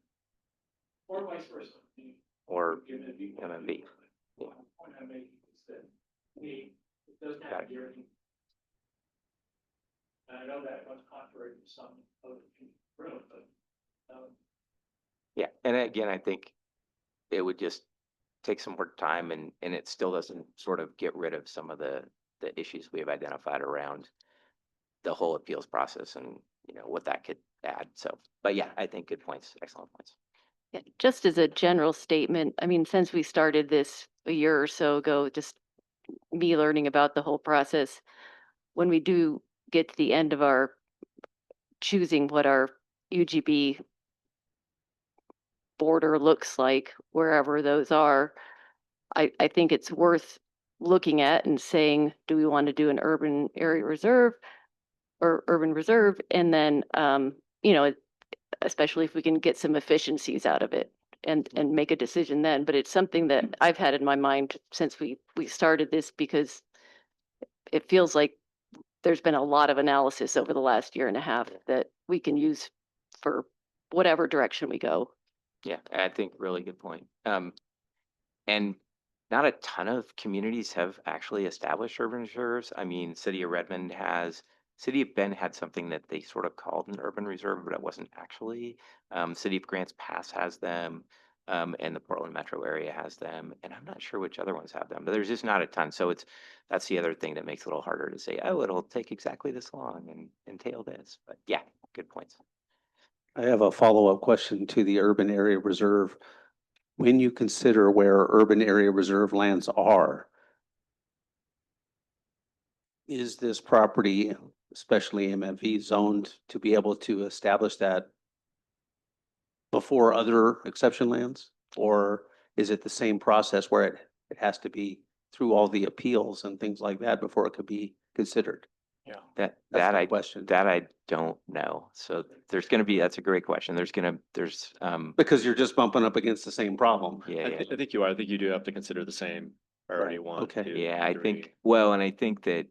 or vice versa.
Or
MMV.
MMV.
The point I'm making is that it doesn't have to be everything. And I know that runs contrary to some other room, but
yeah, and again, I think it would just take some more time, and it still doesn't sort of get rid of some of the issues we have identified around the whole appeals process and what that could add. So, but yeah, I think good points, excellent points.
Yeah, just as a general statement, I mean, since we started this a year or so ago, just me learning about the whole process, when we do get to the end of our choosing what our UGB border looks like, wherever those are, I think it's worth looking at and saying, do we want to do an urban area reserve or urban reserve? And then, especially if we can get some efficiencies out of it and make a decision then. But it's something that I've had in my mind since we started this, because it feels like there's been a lot of analysis over the last year and a half that we can use for whatever direction we go.
Yeah, I think really good point. And not a ton of communities have actually established urban reserves. I mean, City of Redmond has, City of Bend had something that they sort of called an urban reserve, but it wasn't actually. City of Grants Pass has them, and the Portland metro area has them, and I'm not sure which other ones have them, but there's just not a ton. So that's the other thing that makes it a little harder to say, oh, it'll take exactly this long and entail this. But yeah, good points.
I have a follow-up question to the urban area reserve. When you consider where urban area reserve lands are, is this property, especially MMV zoned, to be able to establish that before other exception lands? Or is it the same process where it has to be through all the appeals and things like that before it could be considered?
That,
That's
that
my
I,
question.
that I don't know. So there's gonna be, that's a great question.
Because you're just bumping up against the same problem.
Yeah, yeah.
I think you are. I think you do have to consider the same priority
Right,
one.
okay.
2,
Yeah, I
3.
think, well, and I think the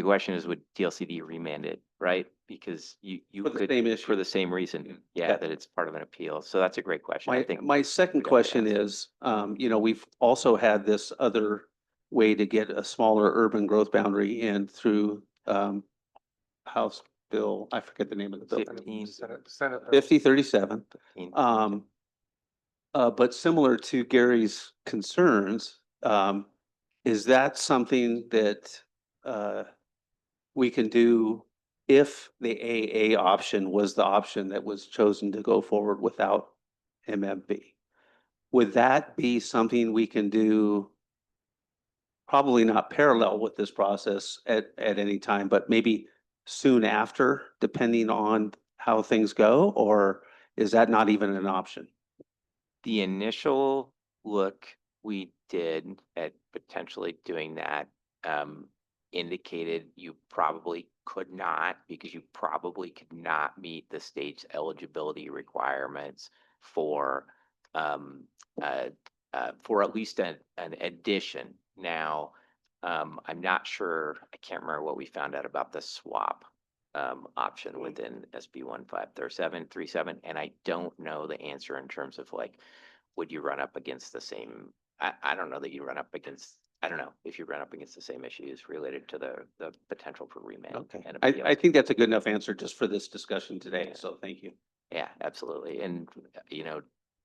question is, would DLCD remand it, right? Because you
For the
could,
same issue.
for the same reason, yeah,
Yeah.
that it's part of an appeal. So that's a great question. I
My,
think.
my second
we'd have to
question
ask.
is, we've also had this other way to get a smaller urban growth boundary in through, House Bill, I forget the name of the bill.
15.
Senate Bill.
5037.
15.
But similar to Gary's concerns, is that something that, we can do if the AA option was the option that was chosen to go forward without MMB? Would that be something we can do? Probably not parallel with this process at any time, but maybe soon after, depending on how things go, or is that not even an option?
The initial look we did at potentially doing that indicated you probably could not, because you probably could not meet the state's eligibility requirements for at least an addition. Now, I'm not sure, I can't remember what we found out about the swap option within SB 1537, and I don't know the answer in terms of like, would you run up against the same, I don't know that you run up against, I don't know if you run up against the same issues related to the potential for remand.
Okay,
and
I
appeals.
think that's a good enough answer just for this discussion today,
Yeah.
so thank you.
Yeah, absolutely. And,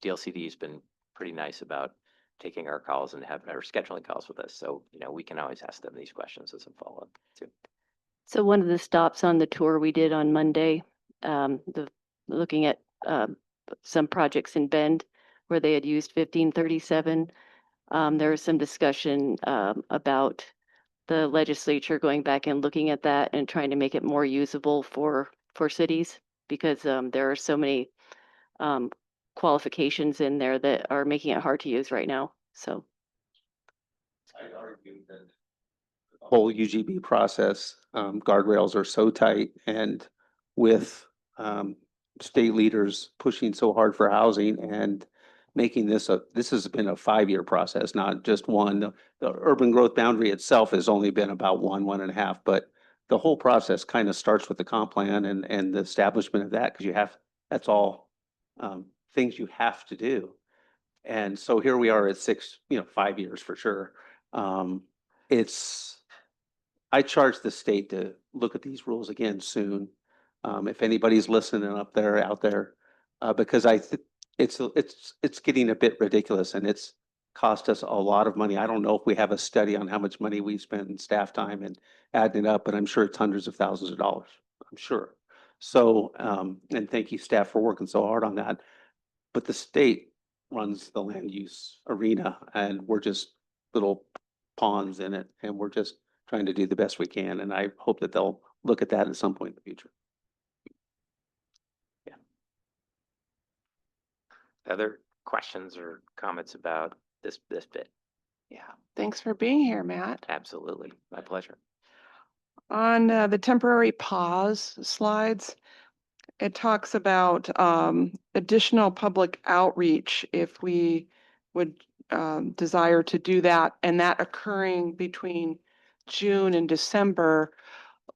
DLCD has been pretty nice about taking our calls and having our scheduling calls with us. So, we can always ask them these questions as a follow-up too.
So one of the stops on the tour we did on Monday, looking at some projects in Bend where they had used 1537. There was some discussion about the legislature going back and looking at that and trying to make it more usable for cities, because there are so many qualifications in there that are making it hard to use right now. So
I'd argue that the whole UGB process, guardrails are so tight, and with state leaders pushing so hard for housing and making this has been a 5-year process, not just one. The urban growth boundary itself has only been about 1.5, but the whole process kind of starts with the comp plan and the establishment of that, because that's all things you have to do. And so here we are at 5 years for sure. I charge the state to look at these rules again soon. If anybody's listening out there, because it's getting a bit ridiculous, and it's cost us a lot of money. I don't know if we have a study on how much money we spend in staff time and adding it up, but I'm sure it's hundreds of thousands of dollars. I'm sure. So, and thank you, staff, for working so hard on that. But the state runs the land use arena, and we're just little pawns in it, and we're just trying to do the best we can. And I hope that they'll look at that at some point in the future.
Other questions or comments about this bit?
Yeah, thanks for being here, Matt.
Absolutely. My pleasure.
On the temporary pause slides, it talks about additional public outreach if we would desire to do that, and that occurring between June and December.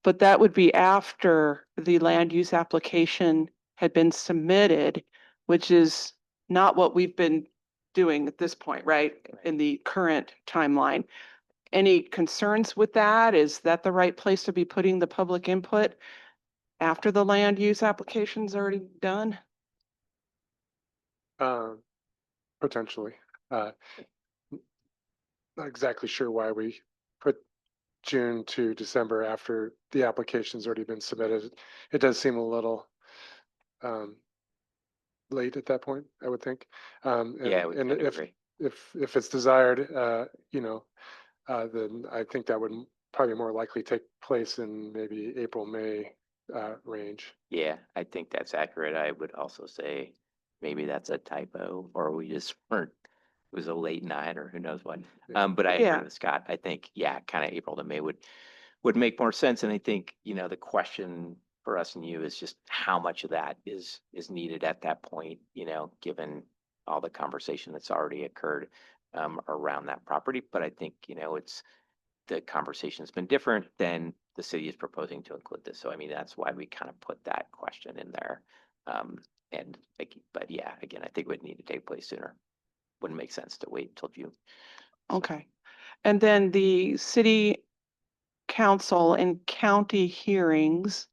But that would be after the land use application had been submitted, which is not what we've been doing at this point, right? In the current timeline. Any concerns with that? Is that the right place to be putting the public input after the land use application's already done?
Potentially. Not exactly sure why we put June to December after the application's already been submitted. It does seem a little late at that point, I would think.
Yeah, I would
and
tend to
if
agree.
if it's desired, then I think that would probably more likely take place in maybe April, May, range.
Yeah, I think that's accurate. I would also say maybe that's a typo, or we just weren't, it was a late night or who knows what.
Yeah.
But I
Yeah.
agree with Scott. I think, yeah, kind of April to May would make more sense. And I think, the question for us and you is just how much of that is needed at that point, given all the conversation that's already occurred around that property. But I think, the conversation's been different than the city is proposing to include this. So I mean, that's why we kind of put that question in there. But yeah, again, I think it would need to take place sooner. Wouldn't make sense to wait till June.
Okay. And then the city council and county hearings,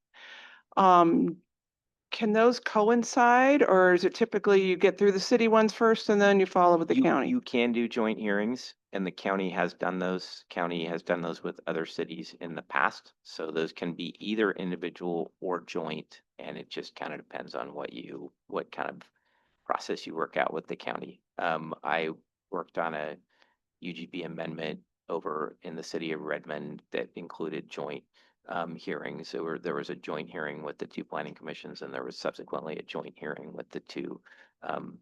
can those coincide, or is it typically you get through the city ones first and then you follow with the county?
You can do joint hearings, and the county has done those. County has done those with other cities in the past. So those can be either individual or joint, and it just kind of depends on what kind of process you work out with the county. I worked on a UGB amendment over in the city of Redmond that included joint hearings. There was a joint hearing with the two planning commissions, and there was subsequently a joint hearing with the two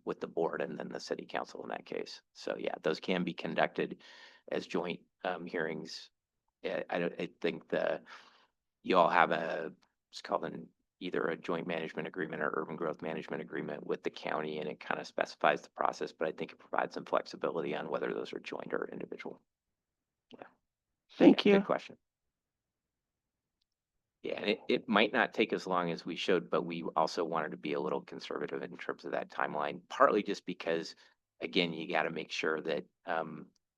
with the board and then the city council in that case. So yeah, those can be conducted as joint hearings. I think you all have it's called either a joint management agreement or urban growth management agreement with the county, and it kind of specifies the process, but I think it provides some flexibility on whether those are joint or individual. Yeah.
Thank
Yeah,
you.
good question. Yeah, and it might not take as long as we showed, but we also wanted to be a little conservative in terms of that timeline, partly just because, again, you got to make sure that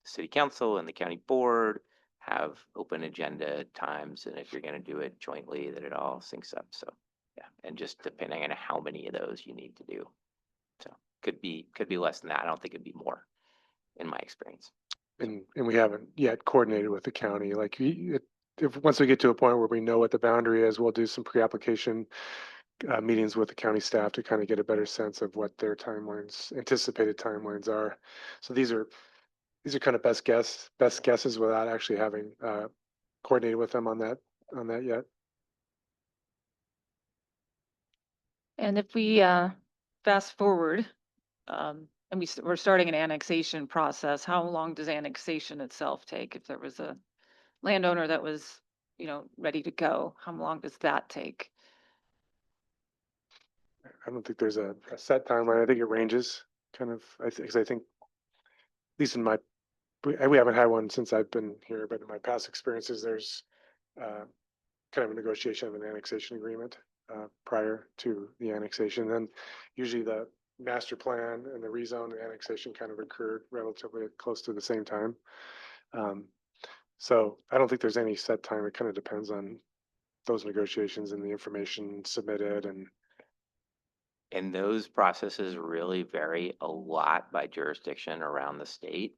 city council and the county board have open agenda times, and if you're going to do it jointly, that it all syncs up. So yeah, and just depending on how many of those you need to do. So could be less than that. I don't think it'd be more in my experience.
And we haven't yet coordinated with the county, like if, once we get to a point where we know what the boundary is, we'll do some pre-application meetings with the county staff to kind of get a better sense of what their anticipated timelines are. So these are kind of best guesses without actually having coordinated with them on that yet.
And if we fast forward, and we're starting an annexation process, how long does annexation itself take? If there was a landowner that was, ready to go, how long does that take?
I don't think there's a set timeline. I think it ranges kind of, 'cause I think, at least in we haven't had one since I've been here, but in my past experiences, there's kind of a negotiation of an annexation agreement prior to the annexation. Then usually the master plan and the rezone and annexation kind of occurred relatively close to the same time. So I don't think there's any set time. It kind of depends on those negotiations and the information submitted.
And those processes really vary a lot by jurisdiction around the state.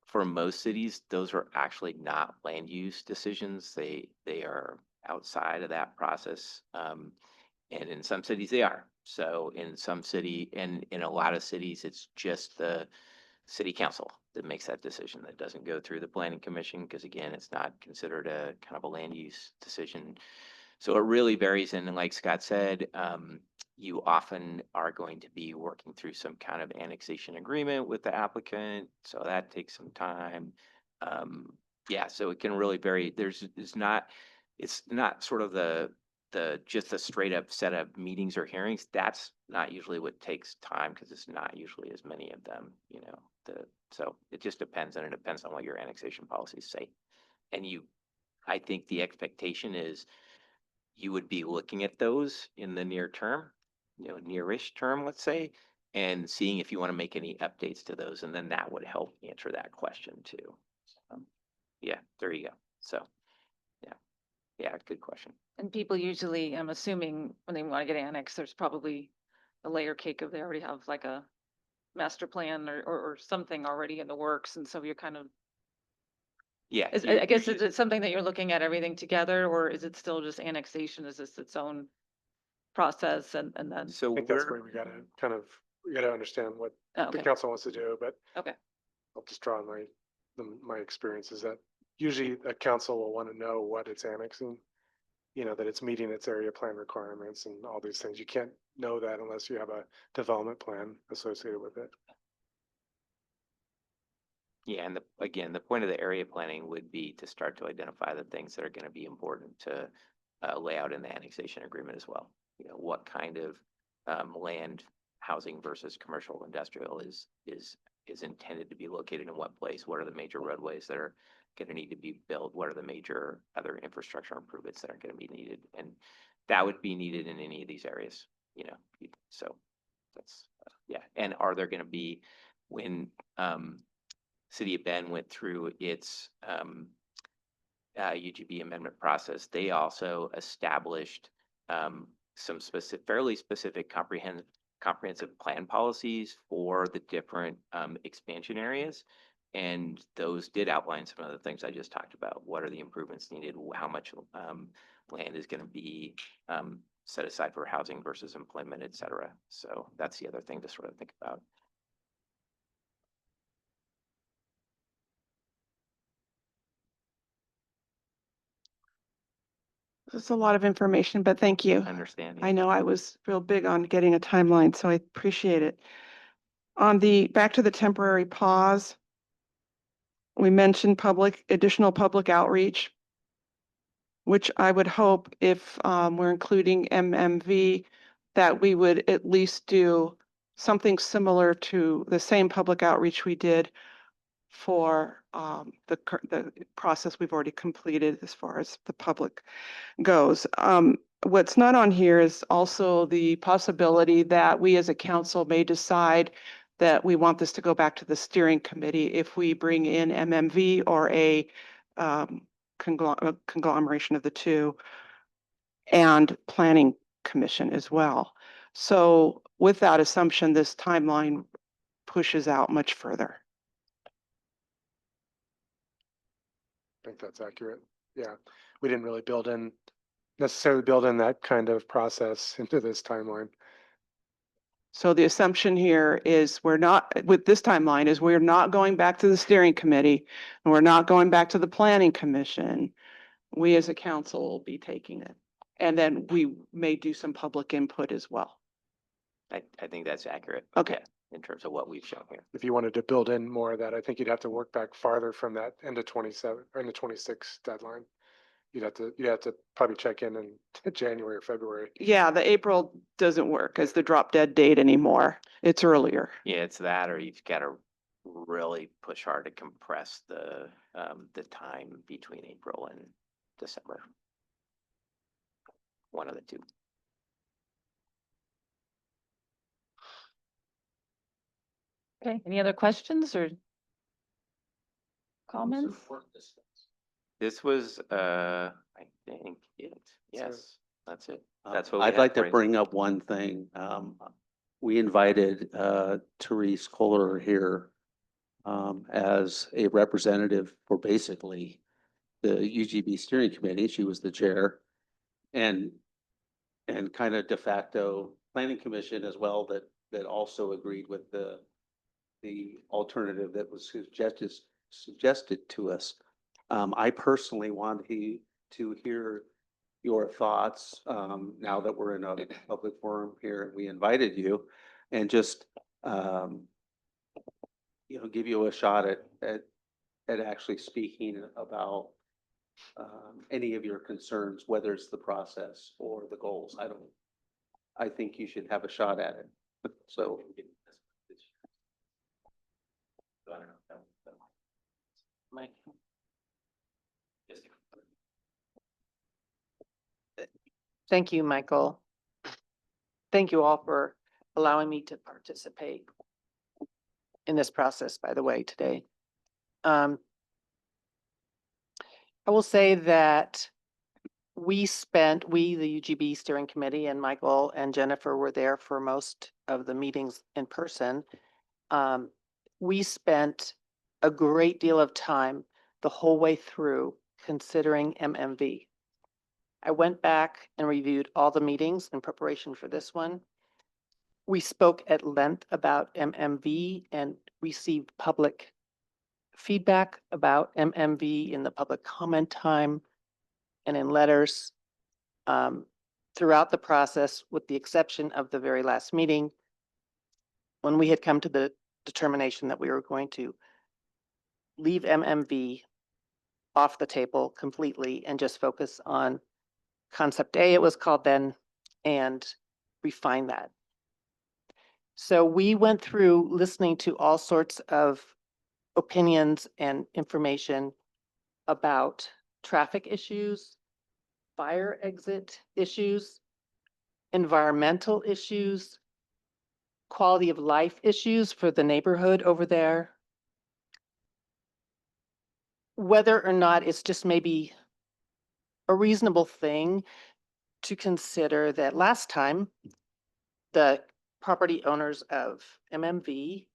For most cities, those are actually not land use decisions. They are outside of that process. And in some cities they are. So in some city, and in a lot of cities, it's just the city council that makes that decision. That doesn't go through the planning commission because again, it's not considered a kind of a land use decision. So it really varies. And like Scott said, you often are going to be working through some kind of annexation agreement with the applicant. So that takes some time. Yeah, so it can really vary. It's not sort of just a straight up set of meetings or hearings. That's not usually what takes time because it's not usually as many of them, so it just depends, and it depends on what your annexation policies say. And I think the expectation is you would be looking at those in the near term, nearish term, let's say, and seeing if you want to make any updates to those, and then that would help answer that question too. Yeah, there you go. So, yeah, good question.
And people usually, I'm assuming when they want to get annexed, there's probably a layer cake of they already have like a master plan or something already in the works. And so you're kind of,
Yeah.
I guess, is it something that you're looking at everything together, or is it still just annexation? Is this its own process and then?
So
I think that's where we gotta understand what
Oh,
the
okay,
council wants to do, but
okay.
I'll just draw on my experience is that usually a council will want to know what it's annexing. You know, that it's meeting its area plan requirements and all these things. You can't know that unless you have a development plan associated with it.
Yeah, and again, the point of the area planning would be to start to identify the things that are going to be important to lay out in the annexation agreement as well. You know, what kind of land, housing versus commercial industrial is intended to be located in what place? What are the major roadways that are going to need to be built? What are the major other infrastructure improvements that are going to be needed? And that would be needed in any of these areas, you know, so that's, yeah. And are there going to be, when City of Bend went through its UGB amendment process, they also established some fairly specific comprehensive plan policies for the different expansion areas. And those did outline some of the things I just talked about. What are the improvements needed? How much land is going to be set aside for housing versus employment, et cetera. So that's the other thing to sort of think about.
That's a lot of information, but thank you.
Understand?
I know I was real big on getting a timeline, so I appreciate it. On the, back to the temporary pause, we mentioned additional public outreach, which I would hope if we're including MMV, that we would at least do something similar to the same public outreach we did for the process we've already completed as far as the public goes. What's not on here is also the possibility that we as a council may decide that we want this to go back to the steering committee if we bring in MMV or a conglomeration of the two, and planning commission as well. So with that assumption, this timeline pushes out much further.
I think that's accurate. Yeah, we didn't really necessarily build in that kind of process into this timeline.
So the assumption here is we're not, with this timeline, is we're not going back to the steering committee and we're not going back to the planning commission. We as a council will be taking it. And then we may do some public input as well.
I think that's accurate.
Okay.
Yeah, in terms of what we've shown here.
If you wanted to build in more of that, I think you'd have to work back farther from that end of 27 or end of 26 deadline. You'd have to probably check in January or February.
Yeah, the April doesn't work as the drop dead date anymore. It's earlier.
Yeah, it's that, or you've got to really push hard to compress the time between April and December. One of the two.
Okay, any other questions or comments?
This was, I think it, yes, that's it. That's what we
I'd
had
like
for
to
you.
bring up one thing. We invited Therese Kohler here as a representative for basically the UGB steering committee. She was the chair and kind of de facto planning commission as well, that also agreed with the alternative that was suggested to us. I personally want to hear your thoughts now that we're in a public forum here and we invited you, and just give you a shot at actually speaking about any of your concerns, whether it's the process or the goals. I think you should have a shot at it. So.
Mike.
Thank you, Michael. Thank you all for allowing me to participate in this process, by the way, today. I will say that we, the UGB steering committee, and Michael and Jennifer were there for most of the meetings in person. We spent a great deal of time the whole way through considering MMV. I went back and reviewed all the meetings in preparation for this one. We spoke at length about MMV and received public feedback about MMV in the public comment time and in letters throughout the process, with the exception of the very last meeting, when we had come to the determination that we were going to leave MMV off the table completely and just focus on concept A, it was called then, and refine that. So we went through listening to all sorts of opinions and information about traffic issues, fire exit issues, environmental issues, quality of life issues for the neighborhood over there. Whether or not it's just maybe a reasonable thing to consider that last time the property owners of MMV,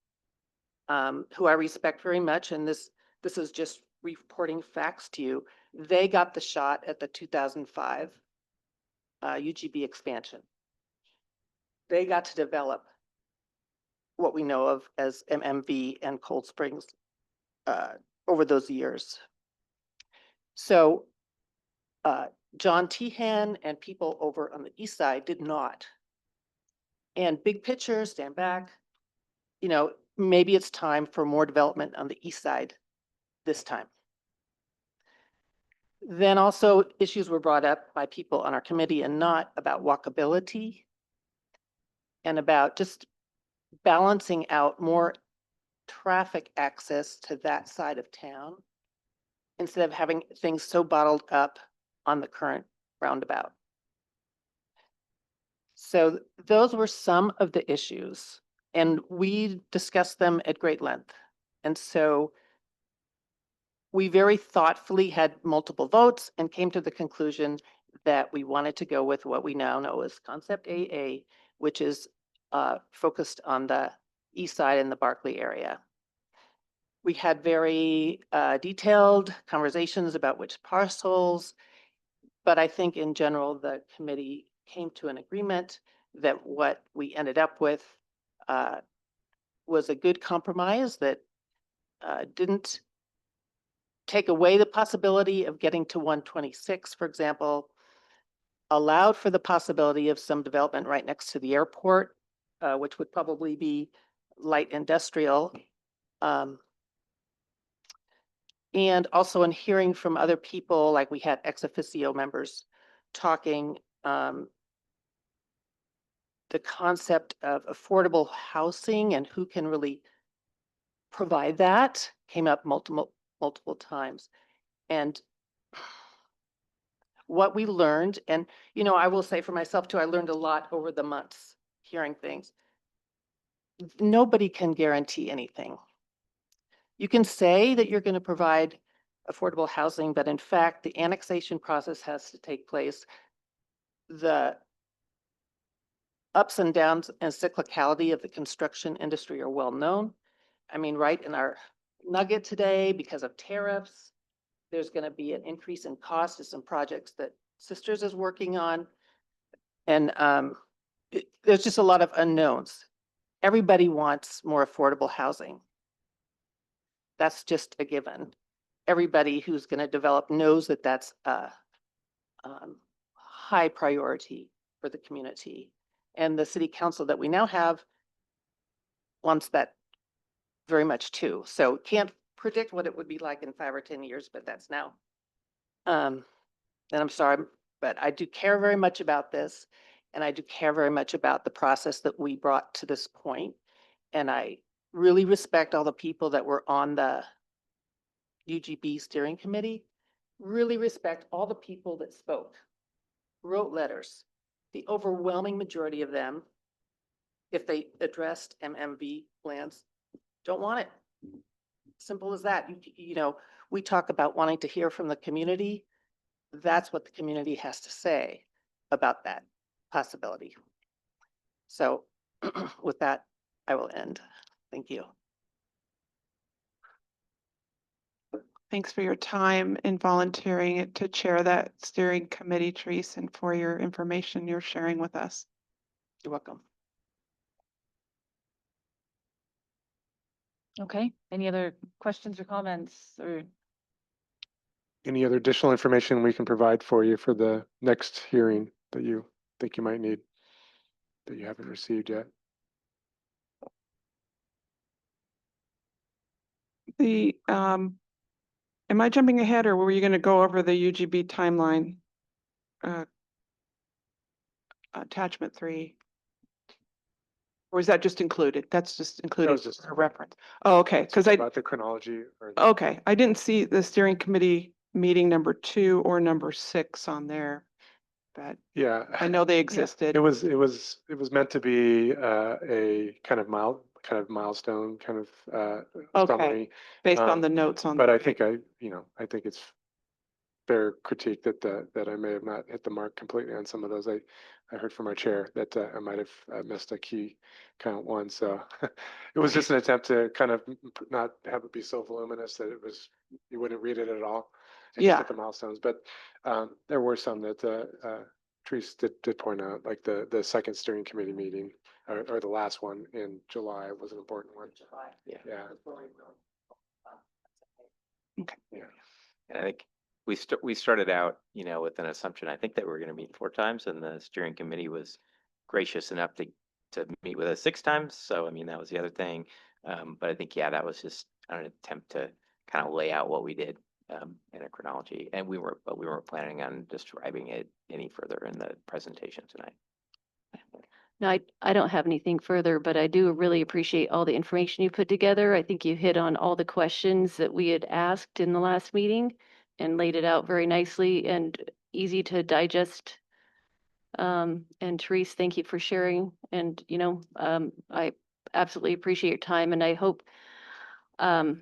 who I respect very much, and this is just reporting facts to you, they got the shot at the 2005 UGB expansion. They got to develop what we know of as MMV and Cold Springs over those years. So John Tehan and people over on the east side did not. And big picture, stand back, you know, maybe it's time for more development on the east side this time. Then also issues were brought up by people on our committee and not about walkability and about just balancing out more traffic access to that side of town instead of having things so bottled up on the current roundabout. So those were some of the issues, and we discussed them at great length. And so we very thoughtfully had multiple votes and came to the conclusion that we wanted to go with what we now know as Concept AA, which is focused on the east side in the Barclay area. We had very detailed conversations about which parcels, but I think in general, the committee came to an agreement that what we ended up with was a good compromise that didn't take away the possibility of getting to 126, for example, allowed for the possibility of some development right next to the airport, which would probably be light industrial. And also in hearing from other people, like we had ex officio members talking, the concept of affordable housing and who can really provide that came up multiple times. And what we learned, and you know, I will say for myself too, I learned a lot over the months hearing things. Nobody can guarantee anything. You can say that you're going to provide affordable housing, but in fact, the annexation process has to take place. The ups and downs and cyclicality of the construction industry are well known. I mean, right in our nugget today, because of tariffs, there's going to be an increase in cost to some projects that Sisters is working on. And there's just a lot of unknowns. Everybody wants more affordable housing. That's just a given. Everybody who's going to develop knows that that's a high priority for the community. And the city council that we now have wants that very much too. So can't predict what it would be like in 5 or 10 years, but that's now. And I'm sorry, but I do care very much about this. And I do care very much about the process that we brought to this point. And I really respect all the people that were on the UGB steering committee. Really respect all the people that spoke, wrote letters. The overwhelming majority of them, if they addressed MMV plans, don't want it. Simple as that. You know, we talk about wanting to hear from the community. That's what the community has to say about that possibility. So with that, I will end. Thank you.
Thanks for your time and volunteering to chair that steering committee, Therese, and for your information you're sharing with us.
You're welcome.
Okay, any other questions or comments or?
Any other additional information we can provide for you for the next hearing that you think you might need that you haven't received yet?
The, am I jumping ahead or were you going to go over the UGB timeline? Uh, Attachment 3? Or is that just included? That's just included
was just-
for reference. Oh, okay, because I,
About the chronology or the-
okay, I didn't see the steering committee meeting number 2 or number 6 on there. But
yeah.
I know they existed.
It was meant to be a kind of milestone kind of
Okay,
summary.
based on
um,
the notes on.
But I think I think it's fair critique that I may have not hit the mark completely on some of those. I heard from our chair that I might have missed a key count one. So it was just an attempt to kind of not have it be so voluminous that you wouldn't read it at all. And just
Yeah.
hit the milestones. But there were some that Therese did point out, like the second steering committee meeting or the last one in July was an important one.
Yeah.
Yeah.
Okay.
Yeah.
And I think we started out, with an assumption, I think that we're going to meet 4 times, and the steering committee was gracious enough to meet with us 6 times. So, I mean, that was the other thing. But I think, yeah, that was just an attempt to kind of lay out what we did in a chronology. And we weren't planning on describing it any further in the presentation tonight.
No, I don't have anything further, but I do really appreciate all the information you put together. I think you hit on all the questions that we had asked in the last meeting and laid it out very nicely and easy to digest. And Therese, thank you for sharing. And, I absolutely appreciate your time and I hope, I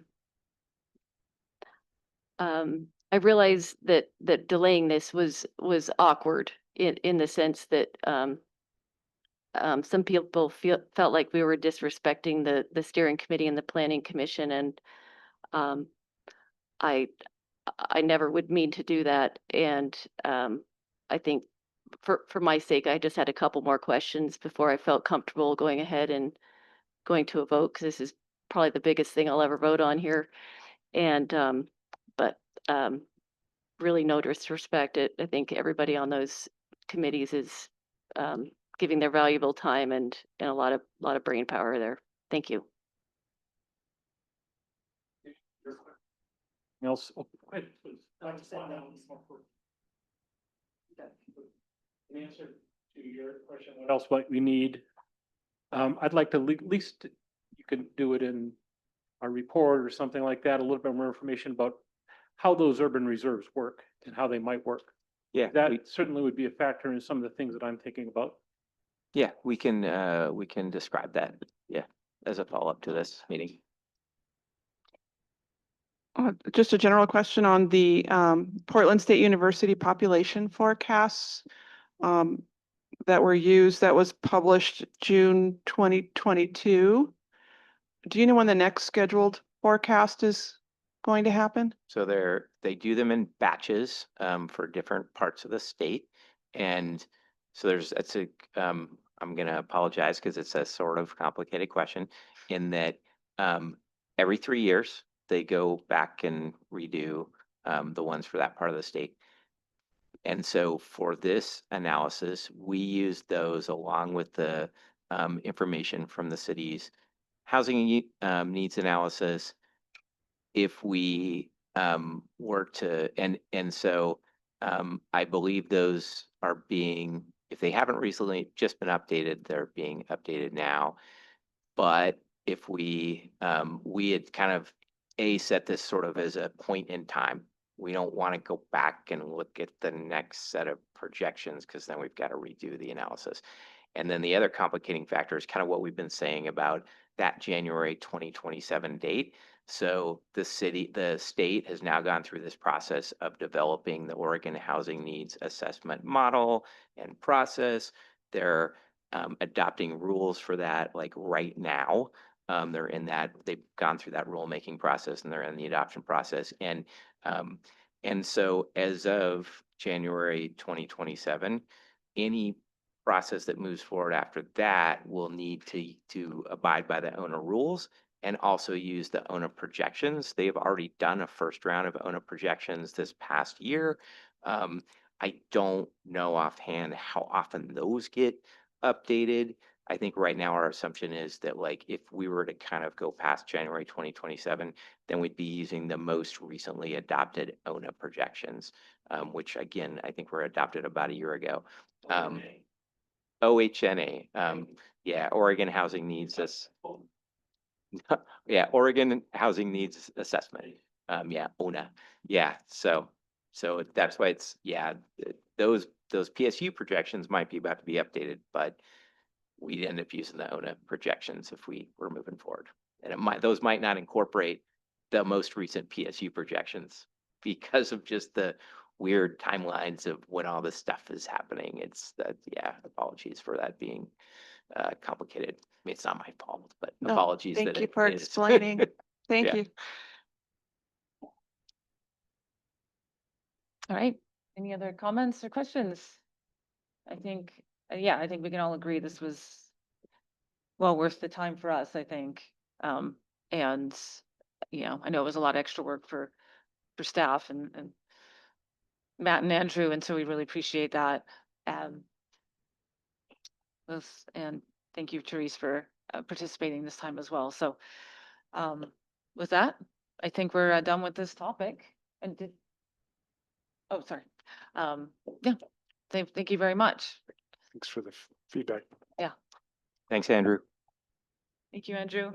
realize that delaying this was awkward in the sense that, some people felt like we were disrespecting the steering committee and the planning commission, and um, I I never would mean to do that. And I think for my sake, I just had a couple more questions before I felt comfortable going ahead and going to a vote because this is probably the biggest thing I'll ever vote on here. And but really no disrespect. I think everybody on those committees is giving their valuable time and a lot of brain power there. Thank you.
Anything else? Oh, go ahead, please. In answer to your question, what else might we need? I'd like to at least, you could do it in a report or something like that, a little bit more information about how those urban reserves work and how they might work.
Yeah.
That certainly would be a factor in some of the things that I'm thinking about.
Yeah, we can describe that. Yeah, as a follow-up to this meeting.
Just a general question on the Portland State University population forecasts that were used, that was published June 2022. Do you know when the next scheduled forecast is going to happen?
So they do them in batches for different parts of the state. And so I'm going to apologize because it's a sort of complicated question in that every 3 years they go back and redo the ones for that part of the state. And so for this analysis, we used those along with the information from the city's housing needs analysis. If we were to, and so I believe those are being, if they haven't recently just been updated, they're being updated now. But if we had kind of set this sort of as a point in time. We don't want to go back and look at the next set of projections because then we've got to redo the analysis. And then the other complicating factor is kind of what we've been saying about that January 2027 date. So the state has now gone through this process of developing the Oregon Housing Needs Assessment model and process. They're adopting rules for that like right now. They're in that, they've gone through that rulemaking process and they're in the adoption process. And so as of January 2027, any process that moves forward after that will need to abide by the owner rules and also use the ONA projections. They have already done a first round of ONA projections this past year. I don't know offhand how often those get updated. I think right now our assumption is that like if we were to kind of go past January 2027, then we'd be using the most recently adopted ONA projections, which again, I think were adopted about a year ago. OHNA, yeah, Oregon Housing Needs yeah, Oregon Housing Needs Assessment. Yeah, ONA. Yeah, so that's why it's, yeah, those PSU projections might be about to be updated, but we'd end up using the ONA projections if we were moving forward. And those might not incorporate the most recent PSU projections because of just the weird timelines of when all this stuff is happening. It's that, yeah, apologies for that being complicated. I mean, it's not my fault, but
No,
apologies that
Thank you
it
for
is.
explaining. Thank
Yeah.
you.
All right. Any other comments or questions? I think, yeah, I think we can all agree this was well worth the time for us, I think. And, you know, I know it was a lot of extra work for staff and Matt and Andrew, and so we really appreciate that. And thank you, Therese, for participating this time as well. So, with that, I think we're done with this topic. And oh, sorry. Yeah, thank you very much.
Thanks for the feedback.
Thanks, Andrew.
Thank you, Andrew.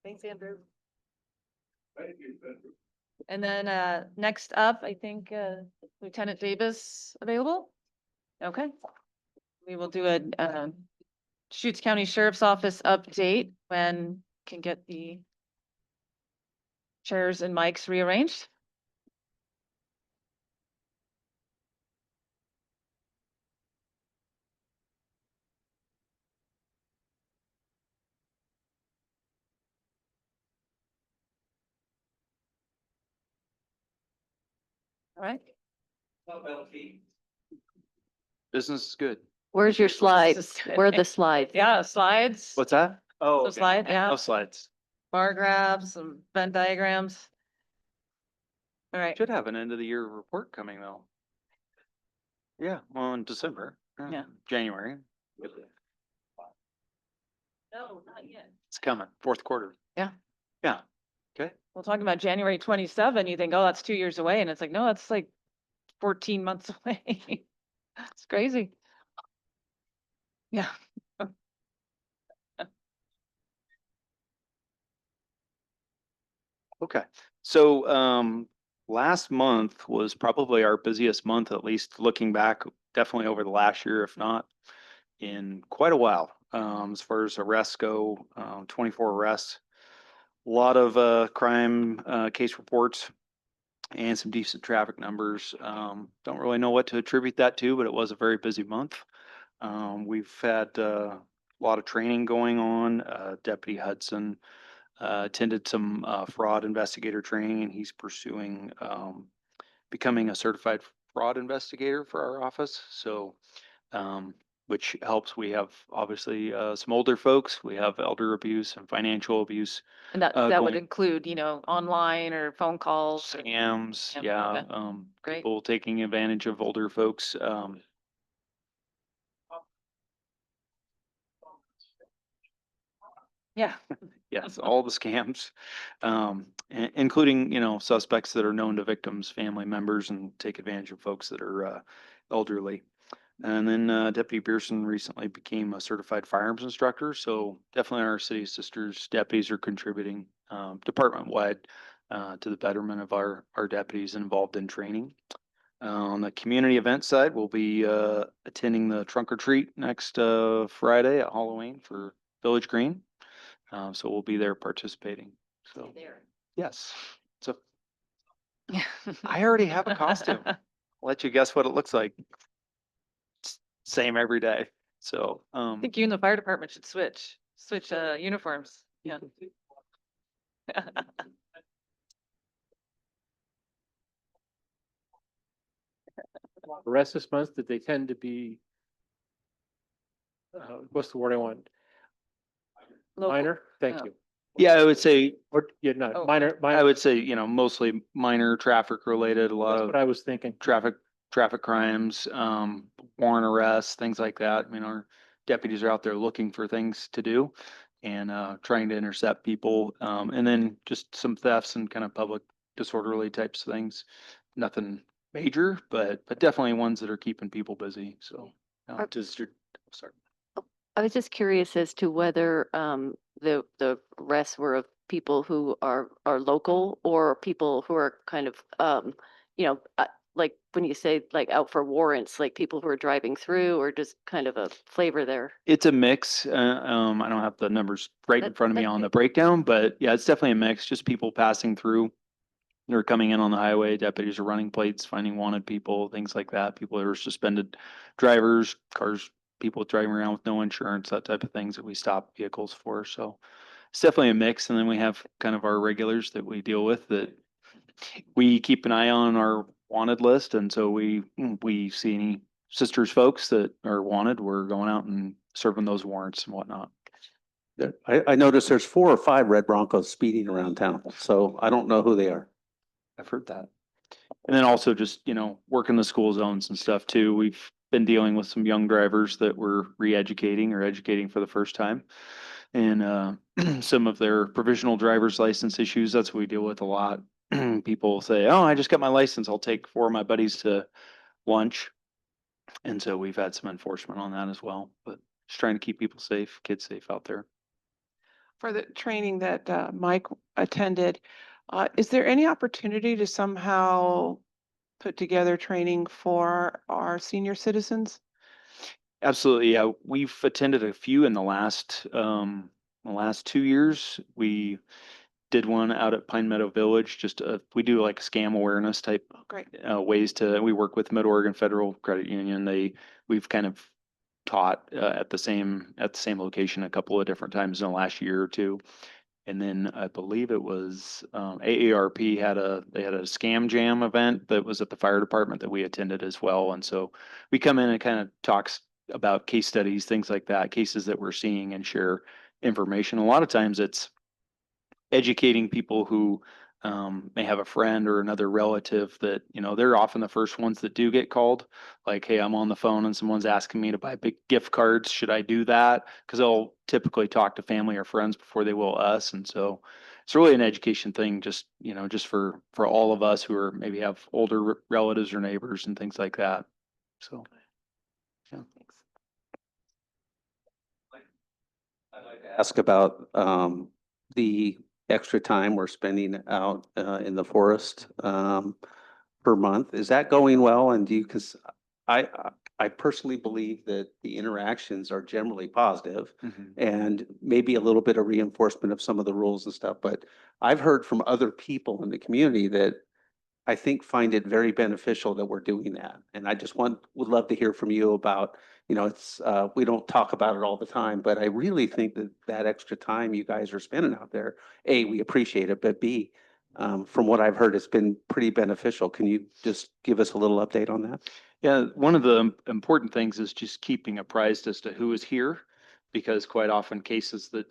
Thanks, Andrew.
And then next up, I think Lieutenant Davis available? Okay. We will do a Deschutes County Sheriff's Office update when can get the chairs and mics rearranged. All right.
Business is good.
Where's your
This
slides?
is good.
Where are the slides?
Yeah, slides.
What's that? Oh,
So slide, yeah.
No slides.
Bar graphs, some Venn diagrams. All right.
Should have an end of the year report coming though. Yeah, well, in December.
Yeah.
January.
No, not yet.
It's coming, fourth quarter.
Yeah.
Yeah, okay.
Well, talking about January 27, you think, oh, that's 2 years away. And it's like, no, that's like 14 months away. It's crazy. Yeah.
Okay, so last month was probably our busiest month, at least looking back, definitely over the last year, if not in quite a while. As far as arrests go, 24 arrests, a lot of crime case reports, and some decent traffic numbers. Don't really know what to attribute that to, but it was a very busy month. We've had a lot of training going on. Deputy Hudson attended some fraud investigator training, and he's pursuing becoming a certified fraud investigator for our office. So, which helps. We have obviously some older folks. We have elder abuse and financial abuse.
And that would
going-
include, you know, online or phone calls.
Scams,
Yep,
yeah,
okay. Great.
people taking advantage of older folks.
Yeah.
Yes, all the scams, including, suspects that are known to victims, family members, and take advantage of folks that are elderly. And then Deputy Pearson recently became a certified firearms instructor. So definitely our city sisters deputies are contributing department-wide to the betterment of our deputies involved in training. On the community event side, we'll be attending the trunk or treat next Friday at Halloween for Village Green. So we'll be there participating. So yes, so
Yeah.
I already have a costume. I'll let you guess what it looks like. Same every day. So
I think you and the fire department should switch uniforms. Yeah.
Arrests this month, that they tend to be, what's the word I want?
Local.
Minor, thank
Oh.
you.
Yeah, I would say,
Or, yeah, no,
Oh.
minor,
I would say, you know, mostly minor traffic related, a lot
that's
of
what I was thinking.
traffic crimes, warrant arrests, things like that. I mean, our deputies are out there looking for things to do and trying to intercept people. And then just some thefts and kind of public disorderly types of things. Nothing major, but definitely ones that are keeping people busy. So does your, sorry.
I was just curious as to whether the rest were of people who are local or people who are kind of like when you say like out for warrants, like people who are driving through, or just kind of a flavor there.
It's a mix. I don't have the numbers right in
That-
front of me
that's
on the
okay.
breakdown, but yeah, it's definitely a mix. Just people passing through. They're coming in on the highway. Deputies are running plates, finding wanted people, things like that. People that are suspended drivers, cars, people driving around with no insurance, that type of things that we stop vehicles for. So it's definitely a mix. And then we have kind of our regulars that we deal with that we keep an eye on our wanted list. And so we see any sisters folks that are wanted, we're going out and serving those warrants and whatnot.
I noticed there's 4 or 5 red Broncos speeding around town, so I don't know who they are.
I've heard that. And then also just, you know, working the school zones and stuff too. We've been dealing with some young drivers that we're re-educating or educating for the first time. And some of their provisional driver's license issues, that's what we deal with a lot. People say, oh, I just got my license. I'll take 4 of my buddies to lunch. And so we've had some enforcement on that as well, but just trying to keep people safe, kids safe out there.
For the training that Mike attended, is there any opportunity to somehow put together training for our senior citizens?
Absolutely, yeah. We've attended a few in the last 2 years. We did one out at Pine Meadow Village. Just we do like scam awareness type
Oh, great.
ways to. We work with Mid Oregon Federal Credit Union. We've kind of taught at the same location a couple of different times in the last year or two. And then I believe it was AARP they had a scam jam event that was at the fire department that we attended as well. And so we come in and kind of talks about case studies, things like that, cases that we're seeing, and share information. A lot of times it's educating people who may have a friend or another relative that, you know, they're often the first ones that do get called. Like, hey, I'm on the phone and someone's asking me to buy big gift cards. Should I do that? Because they'll typically talk to family or friends before they will us. And so it's really an education thing, just, you know, just for all of us who are maybe have older relatives or neighbors and things like that. So, yeah.
I'd like to ask about the extra time we're spending out in the forest per month. Is that going well? And because I I personally believe that the interactions are generally positive
Mhm.
and maybe a little bit of reinforcement of some of the rules and stuff. But I've heard from other people in the community that I think find it very beneficial that we're doing that. And I just would love to hear from you about, you know, it's, we don't talk about it all the time, but I really think that that extra time you guys are spending out there, A, we appreciate it, but B, from what I've heard, it's been pretty beneficial. Can you just give us a little update on that?
Yeah, one of the important things is just keeping apprised as to who is here, because quite often cases that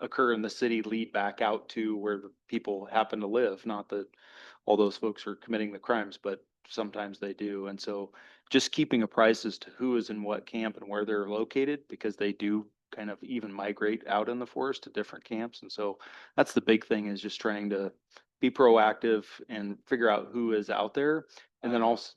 occur in the city lead back out to where the people happen to live. Not that all those folks are committing the crimes, but sometimes they do. And so just keeping apprised as to who is in what camp and where they're located, because they do kind of even migrate out in the forest to different camps. And so that's the big thing, is just trying to be proactive and figure out who is out there. And then also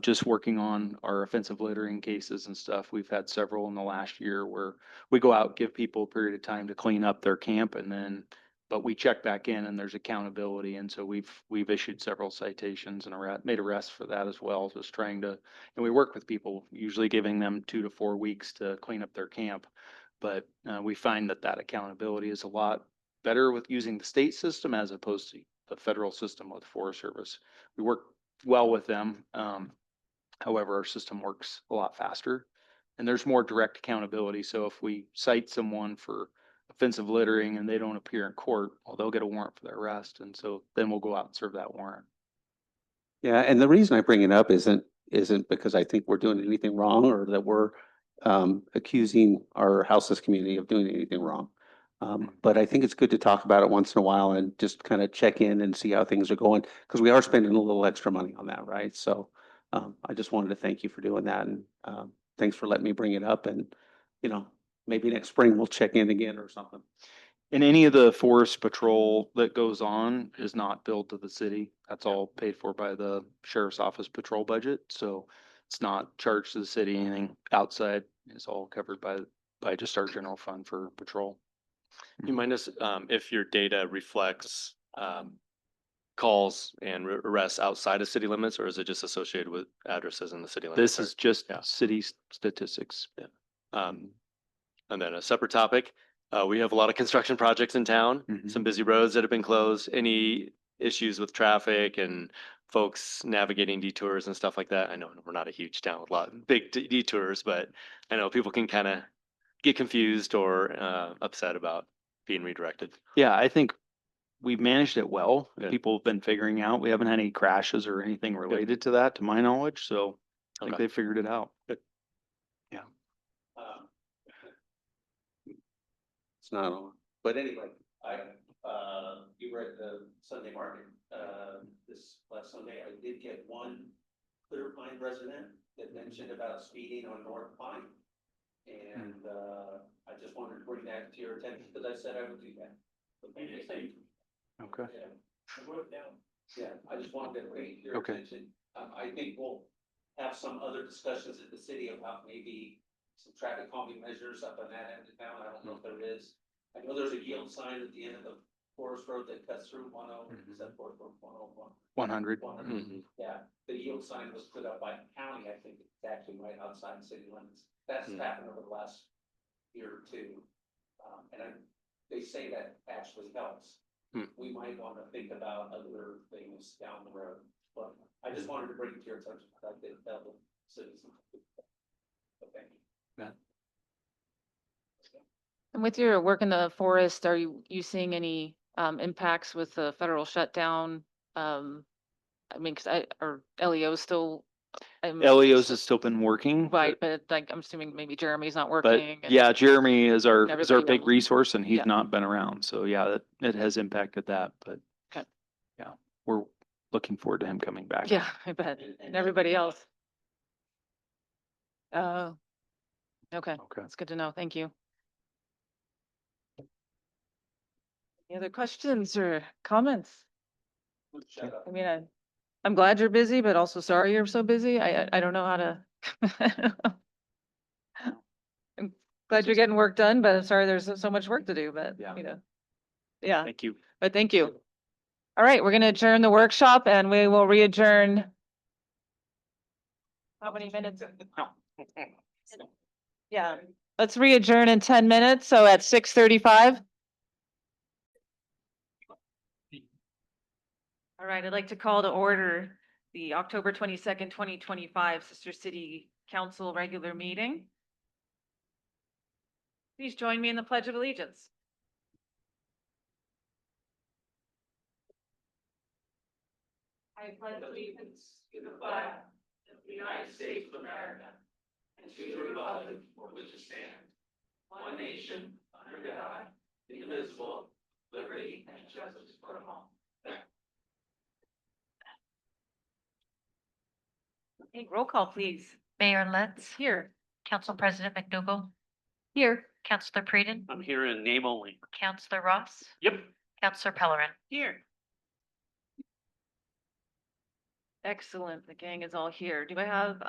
just working on our offensive littering cases and stuff. We've had several in the last year where we go out, give people a period of time to clean up their camp, and then, but we check back in and there's accountability. And so we've issued several citations and made arrests for that as well. Just trying to, and we work with people, usually giving them 2 to 4 weeks to clean up their camp. But we find that accountability is a lot better with using the state system as opposed to the federal system with Forest Service. We work well with them. However, our system works a lot faster and there's more direct accountability. So if we cite someone for offensive littering and they don't appear in court, well, they'll get a warrant for their arrest. And so then we'll go out and serve that warrant.
Yeah, and the reason I bring it up isn't because I think we're doing anything wrong or that we're accusing our houseless community of doing anything wrong. But I think it's good to talk about it once in a while and just kind of check in and see how things are going, because we are spending a little extra money on that, right? So I just wanted to thank you for doing that, and thanks for letting me bring it up, and maybe next spring we'll check in again or something.
And any of the forest patrol that goes on is not billed to the city. That's all paid for by the sheriff's office patrol budget. So it's not charged to the city. Anything outside is all covered by just our general fund for patrol.
You mind us, if your data reflects, calls and arrests outside of city limits, or is it just associated with addresses in the city limits?
This is just
Yeah.
city statistics.
And then a separate topic, we have a lot of construction projects in town,
Mhm.
some busy roads that have been closed. Any issues with traffic and folks navigating detours and stuff like that? I know we're not a huge town with a lot of big detours, but I know people can kind of get confused or upset about being redirected.
Yeah, I think we've managed it well.
Good.
People have been figuring out. We haven't had any crashes or anything related to that, to my knowledge. So I think
Okay.
they figured it out.
It's not on, but anyway, you were at the Sunday market, this last Sunday. I did get one Clear Pine resident that mentioned about speeding on North Pine. And, I just wanted to bring that to your attention because I said I would do that.
Okay.
Yeah. I wrote it down. Yeah, I just wanted to bring it to your
Okay.
attention. I think we'll have some other discussions at the city about maybe some traffic calming measures up on that end of town. I don't know if there is. I know there's a yield sign at the end of the Forest Road that cuts through 10, is that Forest Road 101?
100.
100.
Mhm.
Yeah, the yield sign was put up by the county. I think it's actually right outside city limits. That's
Hmm.
happened over the last year or two. They say that actually helps.
Hmm.
We might want to think about other things down the road, but I just wanted to bring it to your attention. I didn't tell the citizens. Okay.
And with your work in the forest, are you seeing any impacts with the federal shutdown? I mean, or LEO still?
LEOs has still been working.
Right, but like, I'm assuming maybe Jeremy's not
But
working. and-
yeah, Jeremy is our
everybody
big
else.
resource, and he's
Yeah.
not been around. So yeah, it has impacted that, but
Okay.
yeah, we're looking forward to him coming back.
Yeah, I bet. And everybody else. Oh. Okay,
Okay.
that's good to know. Thank you. Any other questions or comments? I mean, I'm glad you're busy, but also sorry you're so busy. I don't know how to. I'm glad you're getting work done, but I'm sorry there's so much work to do, but
Yeah.
Yeah,
Thank you.
but thank you. All right, we're gonna adjourn the workshop and we will re-adjourn. How many minutes? Yeah, let's re-adjourn in 10 minutes, so at 6:35. All right, I'd like to call to order the October 22nd, 2025 Sister City Council regular meeting. Please join me in the Pledge of Allegiance. I pledge allegiance to the flag of the United States of America and to the republic for which it stands, one nation, under God, indivisible, liberty and justice for all. Okay, roll call, please.
Mayor Letts,
Here.
Council President McDougall,
Here.
Councilor Predin,
I'm here in name only.
Councilor Ross,
Yep.
Councilor Pellerin.
Here. Excellent. The gang is all here. Do I have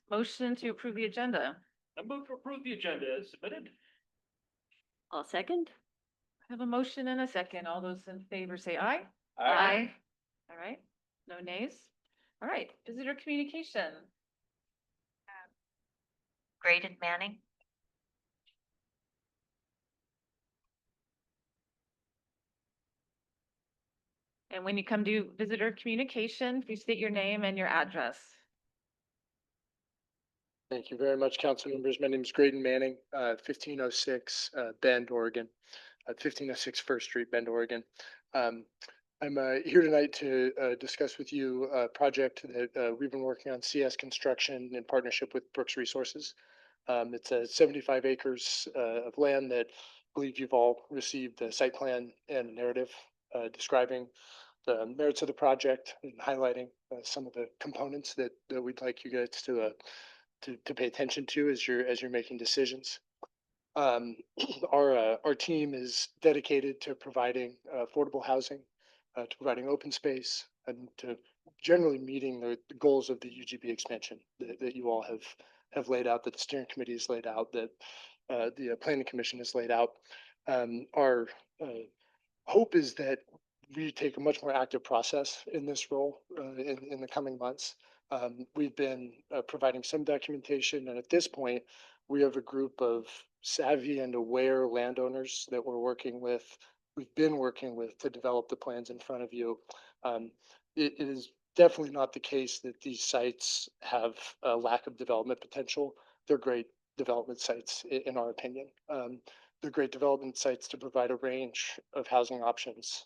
motion to approve the agenda?
I move to approve the agenda as submitted.
I'll second.
I have a motion and a second. All those in favor say aye. All right. No nays. All right. Visitor communication.
Graydon Manning,
And when you come to visitor communication, please state your name and your address.
Thank you very much, council members. My name is Graydon Manning, 1506 Bend, Oregon, 1506 First Street, Bend, Oregon. I'm here tonight to discuss with you a project that we've been working on, CS Construction, in partnership with Brooks Resources. It's 75 acres of land that believe you've all received the site plan and narrative describing the merits of the project and highlighting some of the components that we'd like you guys to pay attention to as you're making decisions. Our team is dedicated to providing affordable housing, to providing open space, and to generally meeting the goals of the UGB expansion that you all have laid out, that the steering committee has laid out, that the planning commission has laid out. Our hope is that we take a much more active process in this role in the coming months. We've been providing some documentation, and at this point, we have a group of savvy and aware landowners that we've been working with to develop the plans in front of you. It is definitely not the case that these sites have a lack of development potential. They're great development sites, in our opinion. They're great development sites to provide a range of housing options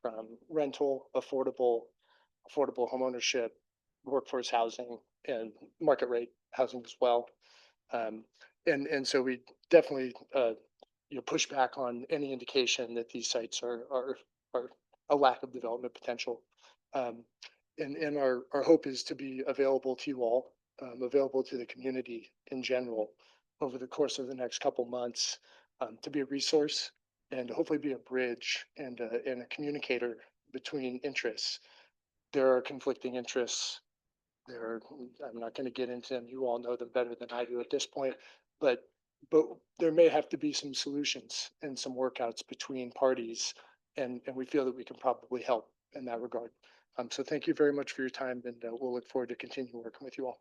from rental, affordable homeownership, workforce housing, and market rate housing as well. And so we definitely push back on any indication that these sites are a lack of development potential. And our hope is to be available to you all, available to the community in general over the course of the next couple months, to be a resource and to hopefully be a bridge and a communicator between interests. There are conflicting interests. I'm not going to get into them. You all know them better than I do at this point, but there may have to be some solutions and some workouts between parties, and we feel that we can probably help in that regard. So thank you very much for your time, and we'll look forward to continuing working with you all.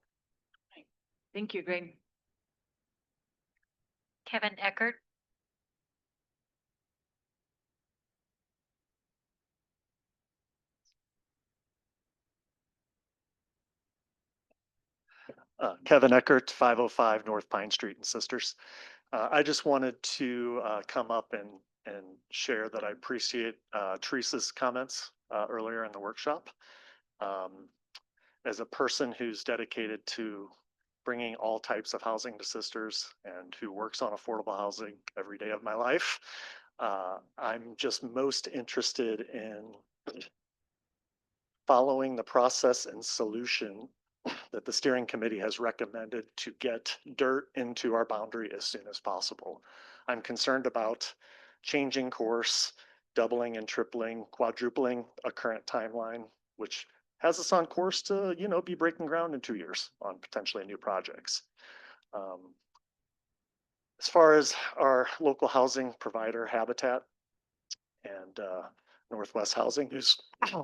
Thank you, Greg.
Kevin Eckert,
Kevin Eckert, 505 North Pine Street in Sisters. I just wanted to come up and share that I appreciate Teresa's comments earlier in the workshop. As a person who's dedicated to bringing all types of housing to Sisters and who works on affordable housing every day of my life, I'm just most interested in following the process and solution that the steering committee has recommended to get dirt into our boundary as soon as possible. I'm concerned about changing course, doubling and tripling, quadrupling a current timeline, which has us on course to, be breaking ground in 2 years on potentially new projects. As far as our local housing provider, Habitat, and Northwest Housing, who's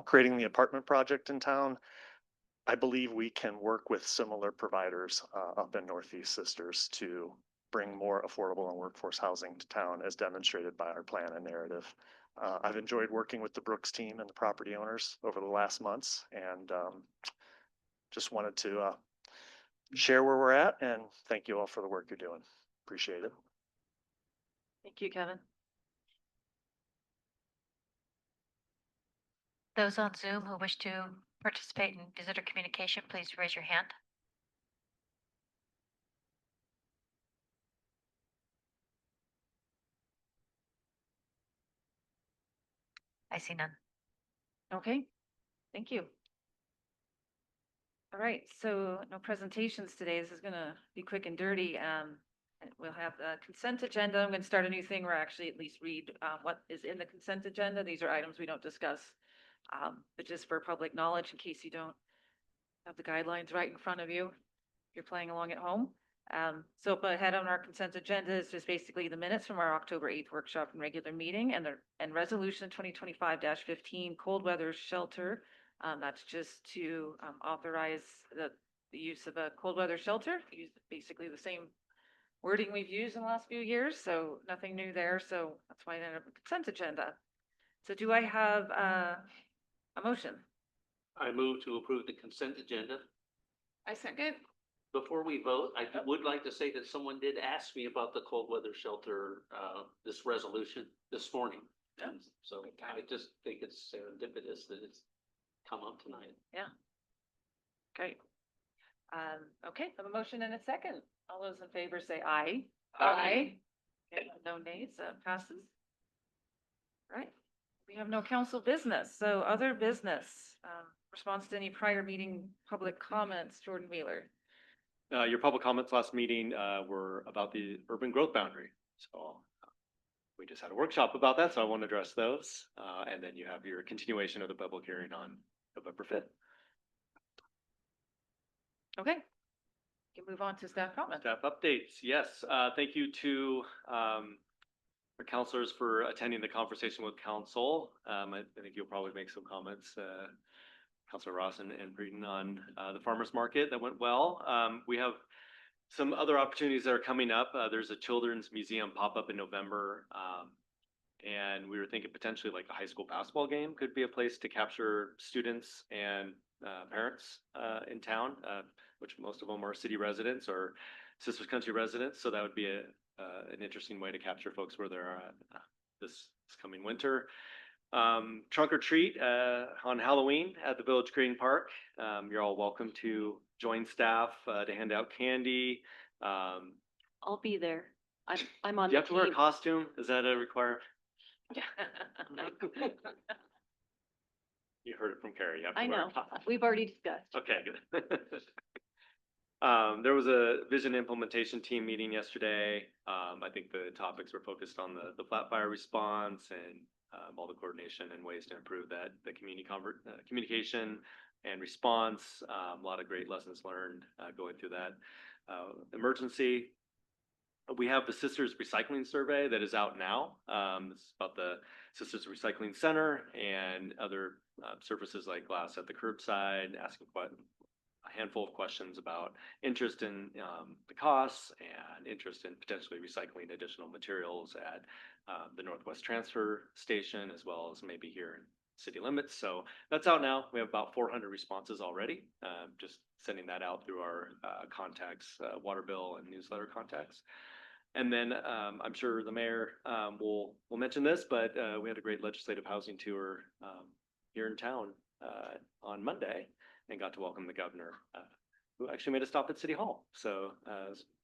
creating the apartment project in town, I believe we can work with similar providers up in Northeast Sisters to bring more affordable and workforce housing to town as demonstrated by our plan and narrative. I've enjoyed working with the Brooks team and the property owners over the last months, and just wanted to share where we're at and thank you all for the work you're doing. Appreciate it.
Thank you, Kevin.
those on Zoom who wish to participate in visitor communication, please raise your hand. I see none.
Okay, thank you. All right, so no presentations today. This is gonna be quick and dirty. We'll have the consent agenda. I'm gonna start a new thing where I actually at least read what is in the consent agenda. These are items we don't discuss, but just for public knowledge in case you don't have the guidelines right in front of you, if you're playing along at home. So up ahead on our consent agenda is just basically the minutes from our October 8th workshop and regular meeting and resolution 2025-15 cold weather shelter. That's just to authorize the use of a cold weather shelter, use basically the same wording we've used in the last few years, so nothing new there. So that's why I ended up with consent agenda. So do I have a motion?
I move to approve the consent agenda.
I second.
Before we vote, I would like to say that someone did ask me about the cold weather shelter, this resolution this morning. And so I just think it's serendipitous that it's come up tonight.
Yeah. Great. Okay, I have a motion and a second. All those in favor say aye.
Aye.
Okay, no nays, that passes. Right. We have no council business, so other business, response to any prior meeting public comments, Jordan Wheeler.
Your public comments last meeting were about the urban growth boundary. So we just had a workshop about that, so I want to address those. And then you have your continuation of the public hearing on November 5th.
Okay. You can move on to staff comments.
Staff updates, yes. Thank you to the counselors for attending the conversation with council. I think you'll probably make some comments, Councilor Ross and Breeden, on the farmer's market. That went well. We have some other opportunities that are coming up. There's a children's museum pop-up in November. And we were thinking potentially like a high school basketball game could be a place to capture students and parents in town, which most of them are city residents or Sisters Country residents. So that would be an interesting way to capture folks where they're at this coming winter. Trunk or treat on Halloween at the Village Green Park. You're all welcome to join staff to hand out candy.
I'll be there. I'm on
Do you
the
have to wear a
team.
costume? Is that a requirement? You heard it from Carrie. You have to
I
wear a
know.
costume.
We've already discussed.
Okay, good. There was a vision implementation team meeting yesterday. I think the topics were focused on the flat fire response and all the coordination and ways to improve the community communication and response. A lot of great lessons learned going through that emergency. We have the Sisters Recycling Survey that is out now. It's about the Sisters Recycling Center and other services like glass at the curbside, asking a handful of questions about interest in the costs and interest in potentially recycling additional materials at the Northwest Transfer Station, as well as maybe here in city limits. So that's out now. We have about 400 responses already. Just sending that out through our contacts, water bill and newsletter contacts. And then I'm sure the mayor will mention this, but we had a great legislative housing tour here in town on Monday and got to welcome the governor, who actually made a stop at City Hall. So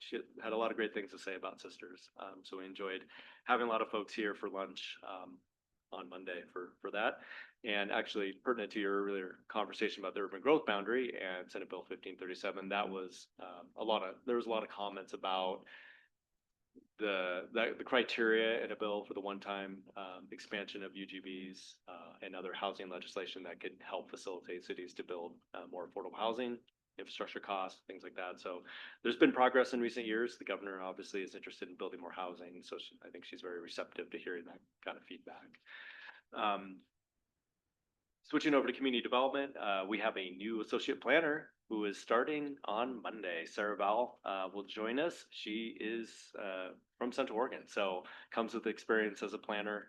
she had a lot of great things to say about Sisters. So we enjoyed having a lot of folks here for lunch on Monday for that. And actually pertinent to your earlier conversation about the urban growth boundary and Senate Bill 1537, that was there was a lot of comments about the criteria in a bill for the one-time expansion of UGBs and other housing legislation that could help facilitate cities to build more affordable housing, infrastructure costs, things like that. So there's been progress in recent years. The governor obviously is interested in building more housing, so I think she's very receptive to hearing that kind of feedback. Switching over to community development, we have a new associate planner who is starting on Monday. Sarah Val will join us. She is from Central Oregon, so comes with experience as a planner.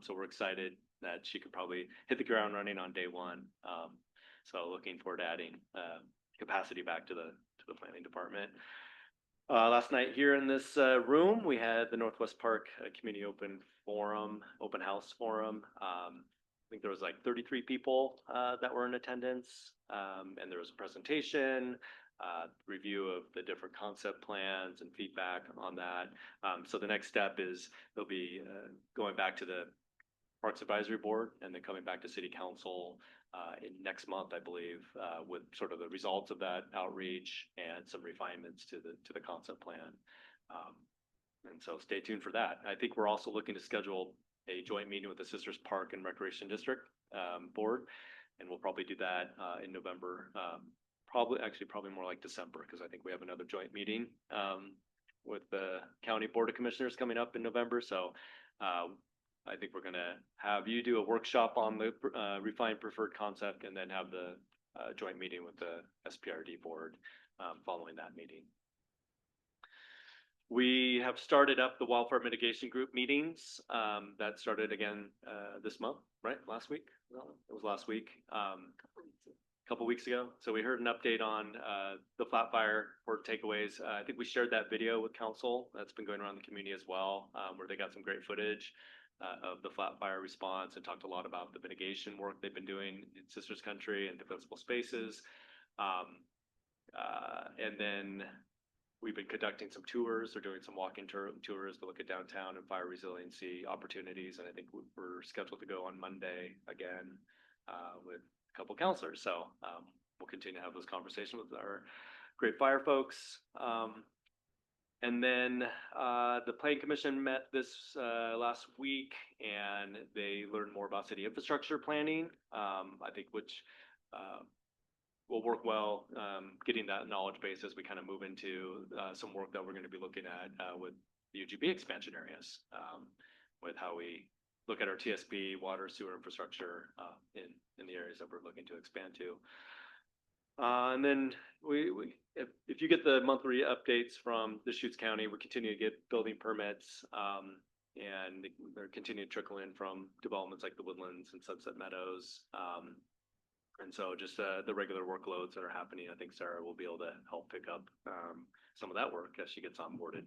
So we're excited that she could probably hit the ground running on day one. So looking forward to adding capacity back to the planning department. Last night here in this room, we had the Northwest Park Community Open House Forum. I think there was like 33 people that were in attendance, and there was a presentation, review of the different concept plans and feedback on that. So the next step is they'll be going back to the Parks Advisory Board and then coming back to City Council in next month, I believe, with sort of the results of that outreach and some refinements to the concept plan. And so stay tuned for that. I think we're also looking to schedule a joint meeting with the Sisters Park and Recreation District Board, and we'll probably do that in November. Probably more like December, because I think we have another joint meeting with the County Board of Commissioners coming up in November. So I think we're gonna have you do a workshop on the refined preferred concept and then have the joint meeting with the SPRD board following that meeting. We have started up the wildfire mitigation group meetings. That started again this month, right? Last week? No, it was last week. A couple weeks ago. So we heard an update on the flat fire for takeaways. I think we shared that video with council. That's been going around the community as well, where they got some great footage of the flat fire response and talked a lot about the mitigation work they've been doing in Sisters Country and defensible spaces. And then we've been conducting some tours. They're doing some walking tours to look at downtown and fire resiliency opportunities. And I think we're scheduled to go on Monday again with a couple counselors. So we'll continue to have those conversations with our great fire folks. And then the Planning Commission met this last week, and they learned more about city infrastructure planning. I think which will work well, getting that knowledge base as we kind of move into some work that we're going to be looking at with the UGB expansion areas, with how we look at our TSB, water, sewer infrastructure in the areas that we're looking to expand to. And then if you get the monthly updates from Deschutes County, we continue to get building permits, and they're continuing to trickle in from developments like the Woodlands and Sunset Meadows. And so just the regular workloads that are happening, I think Sarah will be able to help pick up some of that work as she gets onboarded.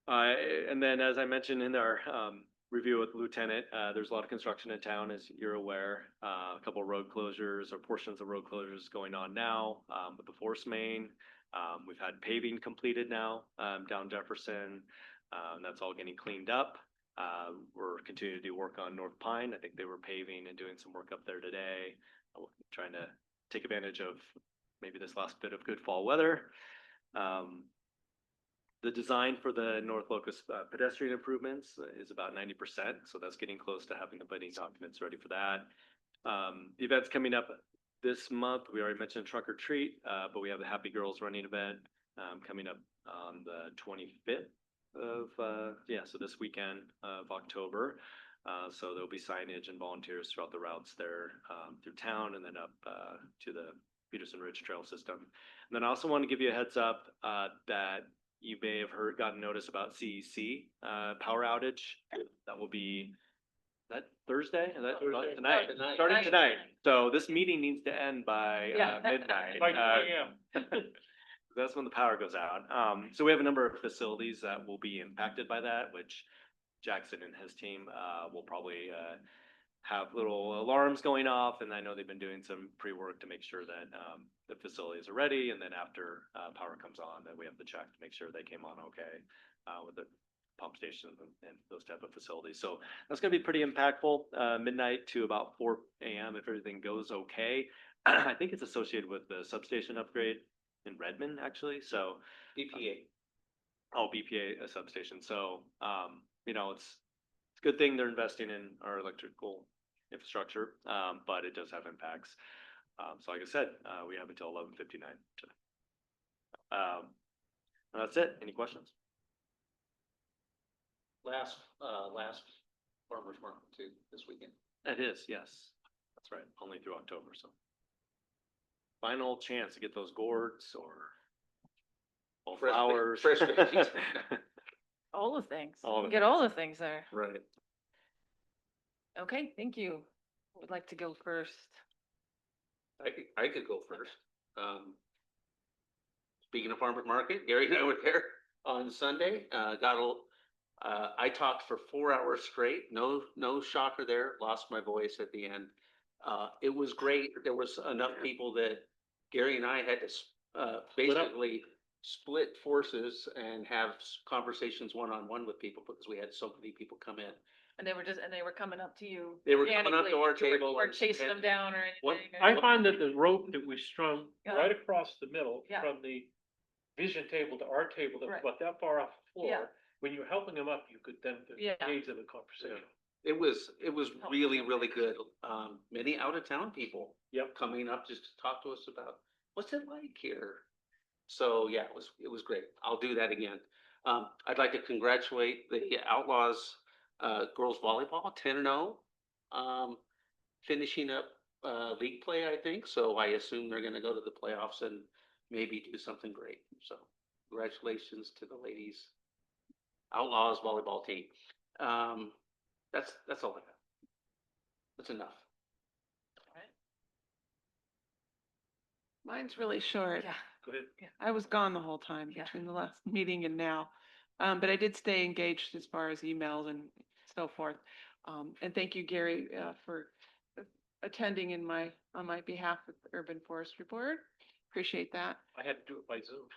And then, as I mentioned in our review with the lieutenant, there's a lot of construction in town, as you're aware. A couple of road closures or portions of road closures going on now with the force main. We've had paving completed now down Jefferson. That's all getting cleaned up. We're continuing to do work on North Pine. I think they were paving and doing some work up there today, trying to take advantage of maybe this last bit of good fall weather. The design for the North Locust pedestrian improvements is about 90%, so that's getting close to having the bidding documents ready for that. The event's coming up this month. We already mentioned Trunk or Treat, but we have the Happy Girls running event coming up on the 25th of, so this weekend of October. So there'll be signage and volunteers throughout the routes there through town and then up to the Peterson Ridge Trail system. And then I also want to give you a heads up that you may have gotten notice about CEC power outage. That will be that Thursday? Is that tonight? Starting tonight. So this meeting needs to end by midnight.
By 2 a.m.
That's when the power goes out. So we have a number of facilities that will be impacted by that, which Jackson and his team will probably have little alarms going off. And I know they've been doing some pre-work to make sure that the facilities are ready. And then after power comes on, that we have to check to make sure they came on okay with the pump stations and those type of facilities. So that's going to be pretty impactful, midnight to about 4 a.m. if everything goes okay. I think it's associated with the substation upgrade in Redmond, actually. So
BPA.
Oh, BPA substation. So, it's a good thing they're investing in our electrical infrastructure, but it does have impacts. So like I said, we have until 11:59 today. And that's it. Any questions?
Last farmer's market too, this weekend.
It is, yes. That's right. Only through October, so. Final chance to get those gourds or
Fresh
flowers.
veggies.
All the things.
All the
Get all the things there.
Right.
Okay, thank you. Would like to go first.
I could go first. Speaking of farmer's market, Gary and I were there on Sunday. I talked for 4 hours straight. No shocker there. Lost my voice at the end. It was great. There was enough people that Gary and I had to basically split forces and have conversations one-on-one with people because we had so many people come in.
And they were coming up to you.
They were coming up to our table.
Or
and-
chasing them
and
down or
what-
anything.
I find that the rope that we strung
Yeah.
right across the middle
Yeah.
from the vision table to our table, that was
Right.
about that far off the
Yeah.
floor. When you were helping them up, you could then
Yeah.
engage them in conversation.
It was really, really good. Many out-of-town people
Yep.
coming up just to talk to us about what's it like here. So yeah, it was great. I'll do that again. I'd like to congratulate the Outlaws girls volleyball 10-0, finishing up league play, I think. So I assume they're going to go to the playoffs and maybe do something great. So congratulations to the ladies Outlaws volleyball team. That's all I got. That's enough.
Mine's really short.
Yeah.
Go ahead.
I was gone the whole time
Yeah.
between the last meeting and now. But I did stay engaged as far as emails and so forth. And thank you, Gary, for attending on my behalf with the Urban Forestry Board. Appreciate that.
I had to do it by Zoom.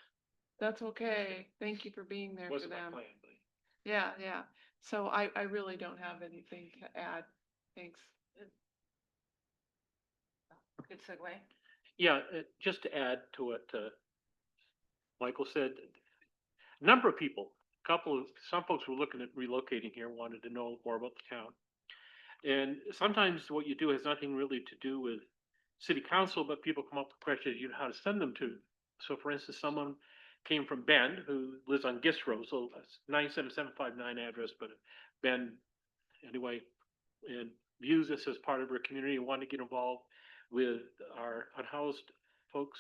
That's okay. Thank you for being there for
Wasn't my
them.
plan, but.
Yeah, yeah. So I really don't have anything to add. Thanks.
Good segue.
Yeah, just to add to what Michael said, a number of people, some folks were looking at relocating here, wanted to know more about the town. And sometimes what you do has nothing really to do with city council, but people come up with questions, you know, how to send them to. So for instance, someone came from Bend who lives on Gist Road, so that's 97759 address, but Bend, anyway, and views this as part of her community and wanted to get involved with our unhoused folks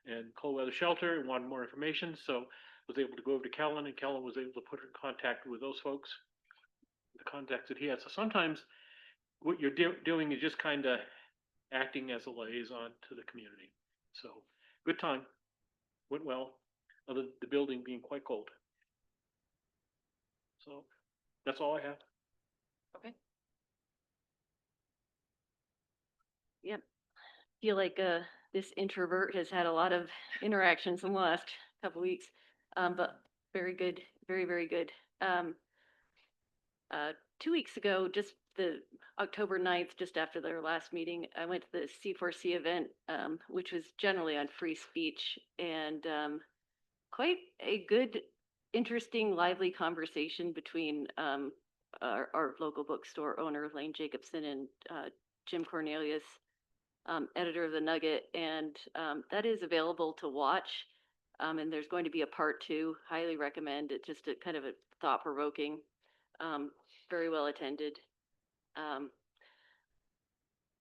and cold weather shelter and wanted more information. So was able to go over to Kellen, and Kellen was able to put her in contact with those folks, the contacts that he had. So sometimes what you're doing is just kind of acting as a liaison to the community. So good time, went well, other than the building being quite cold. So that's all I have.
Okay.
Yep. Feel like this introvert has had a lot of interactions in the last couple weeks, but very good, very, very good. 2 weeks ago, just the October 9th, just after their last meeting, I went to the C4C event, which was generally on free speech, and quite a good, interesting, lively conversation between our local bookstore owner, Lane Jacobson, and Jim Cornelius, editor of the Nugget, and that is available to watch. And there's going to be a part 2. Highly recommend it. Just a kind of a thought-provoking, very well attended. On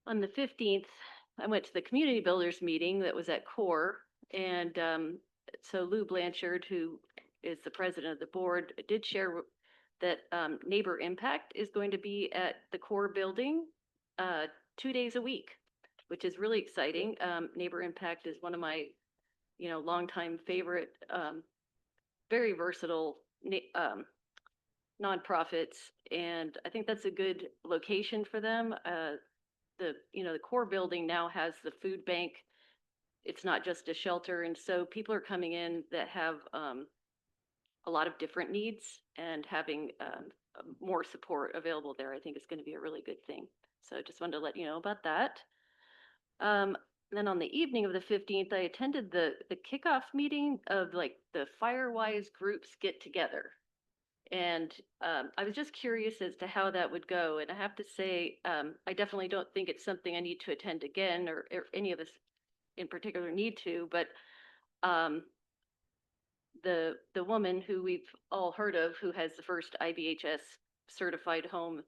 the 15th, I went to the community builders meeting that was at CORE, and so Lou Blanchard, who is the president of the board, did share that Neighbor Impact is going to be at the CORE building 2 days a week, which is really exciting. Neighbor Impact is one of my, longtime favorite, very versatile nonprofits, and I think that's a good location for them. The CORE building now has the food bank. It's not just a shelter, and so people are coming in that have a lot of different needs, and having more support available there, I think is going to be a really good thing. So just wanted to let you know about that. Then on the evening of the 15th, I attended the kickoff meeting of like the Firewise groups get together. And I was just curious as to how that would go. And I have to say, I definitely don't think it's something I need to attend again, or any of us in particular need to, but the woman who we've all heard of, who has the first IBHS certified home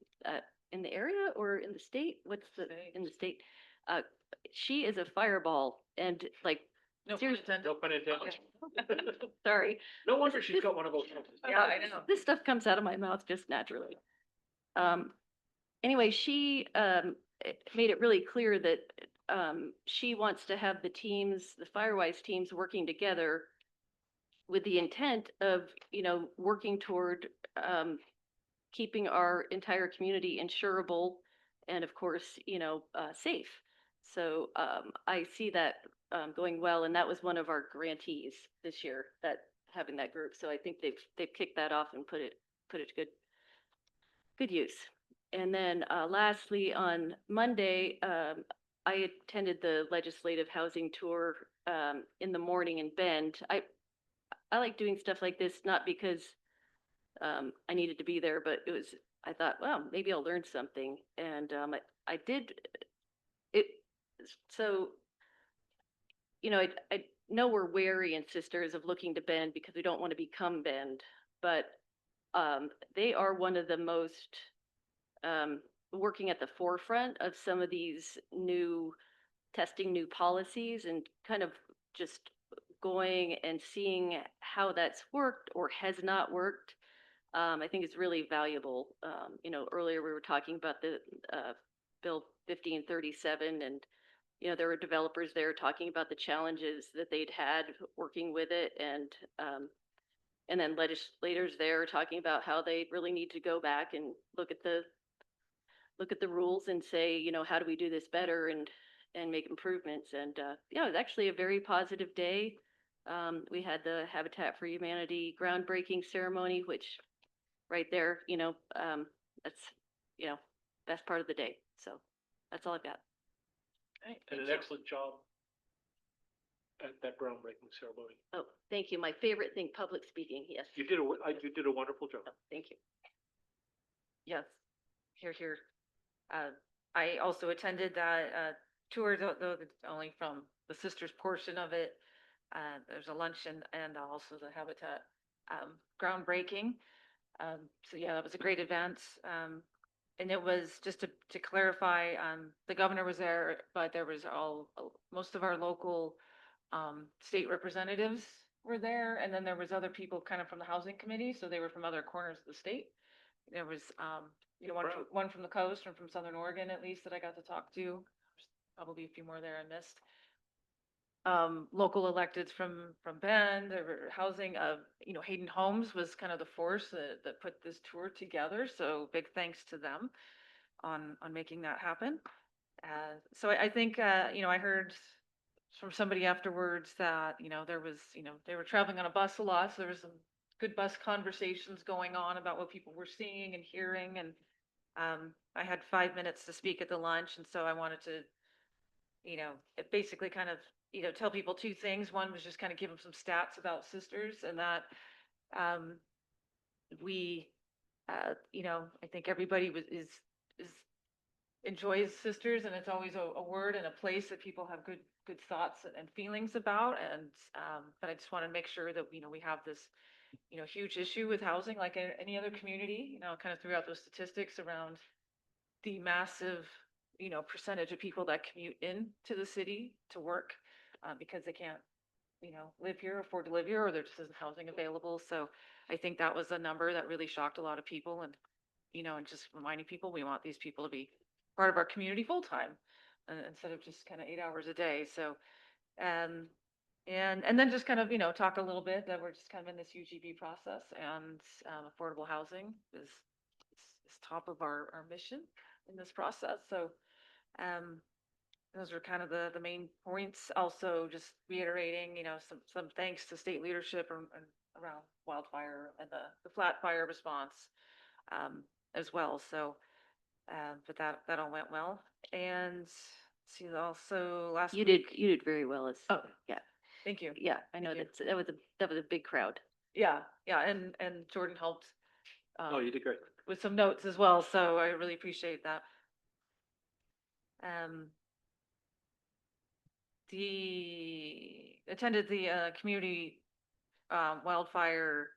in the area or in the state, in the state, she is a fireball, and like,
No pun
seriously,
intended.
No pun intended.
sorry.
No wonder she's got one of those.
Yeah, I know.
This stuff comes out of my mouth just naturally. Anyway, she made it really clear that she wants to have the Firewise teams working together with the intent of, working toward keeping our entire community insurable and, of course, safe. So I see that going well, and that was one of our grantees this year, that having that group. So I think they've kicked that off and put it to good use. And then lastly, on Monday, I attended the legislative housing tour in the morning in Bend. I like doing stuff like this, not because I needed to be there, but I thought, well, maybe I'll learn something. And I did it. So, I know we're wary and sisters of looking to Bend because we don't want to become Bend, but they are one of the most working at the forefront of some of these testing new policies, and kind of just going and seeing how that's worked or has not worked. I think it's really valuable. Earlier we were talking about the Bill 1537, and there were developers there talking about the challenges that they'd had working with it, and then legislators there talking about how they really need to go back and look at the rules and say, how do we do this better, and make improvements. And it was actually a very positive day. We had the Habitat for Humanity groundbreaking ceremony, which right there, that's, you know, best part of the day. So that's all I've got.
And an excellent job at that groundbreaking ceremony.
Oh, thank you. My favorite thing, public speaking. Yes.
You did a wonderful job.
Oh, thank you.
Yes, here. I also attended that tour, though it's only from the sisters portion of it. There's a luncheon and also the Habitat groundbreaking. So yeah, that was a great event. And it was just to clarify, the governor was there, but there was most of our local state representatives were there, and then there was other people kind of from the housing committee, so they were from other corners of the state. There was, one from the coast, and from Southern Oregon at least that I got to talk to. Probably a few more there I missed. Local electeds from Bend, there were housing of, Hayden Homes was kind of the force that put this tour together. So big thanks to them on making that happen. So I think, I heard from somebody afterwards that, there was, they were traveling on a bus a lot. So there was some good bus conversations going on about what people were seeing and hearing. And I had 5 minutes to speak at the lunch. And so I wanted to, it basically kind of, tell people two things. One was just kind of give them some stats about sisters, and that we, I think everybody is enjoys sisters, and it's always a word and a place that people have good thoughts and feelings about. And but I just want to make sure that we have this huge issue with housing like any other community. Kind of threw out those statistics around the massive percentage of people that commute into the city to work because they can't live here, afford to live here, or there just isn't housing available. So I think that was a number that really shocked a lot of people. And and just reminding people we want these people to be part of our community full time instead of just kind of 8 hours a day. So and then just kind of talk a little bit that we're just kind of in this UGB process, and affordable housing is top of our mission in this process. So those are kind of the main points. Also just reiterating, some thanks to state leadership around wildfire and the flat fire response as well. So but that all went well. And see, also last
You
week.
did very well.
Oh,
Yeah.
thank you.
Yeah, I know
Thank you.
that was a big crowd.
Yeah, and Jordan helped
Oh, you did great.
with some notes as well, so I really appreciate that. Attended the community wildfire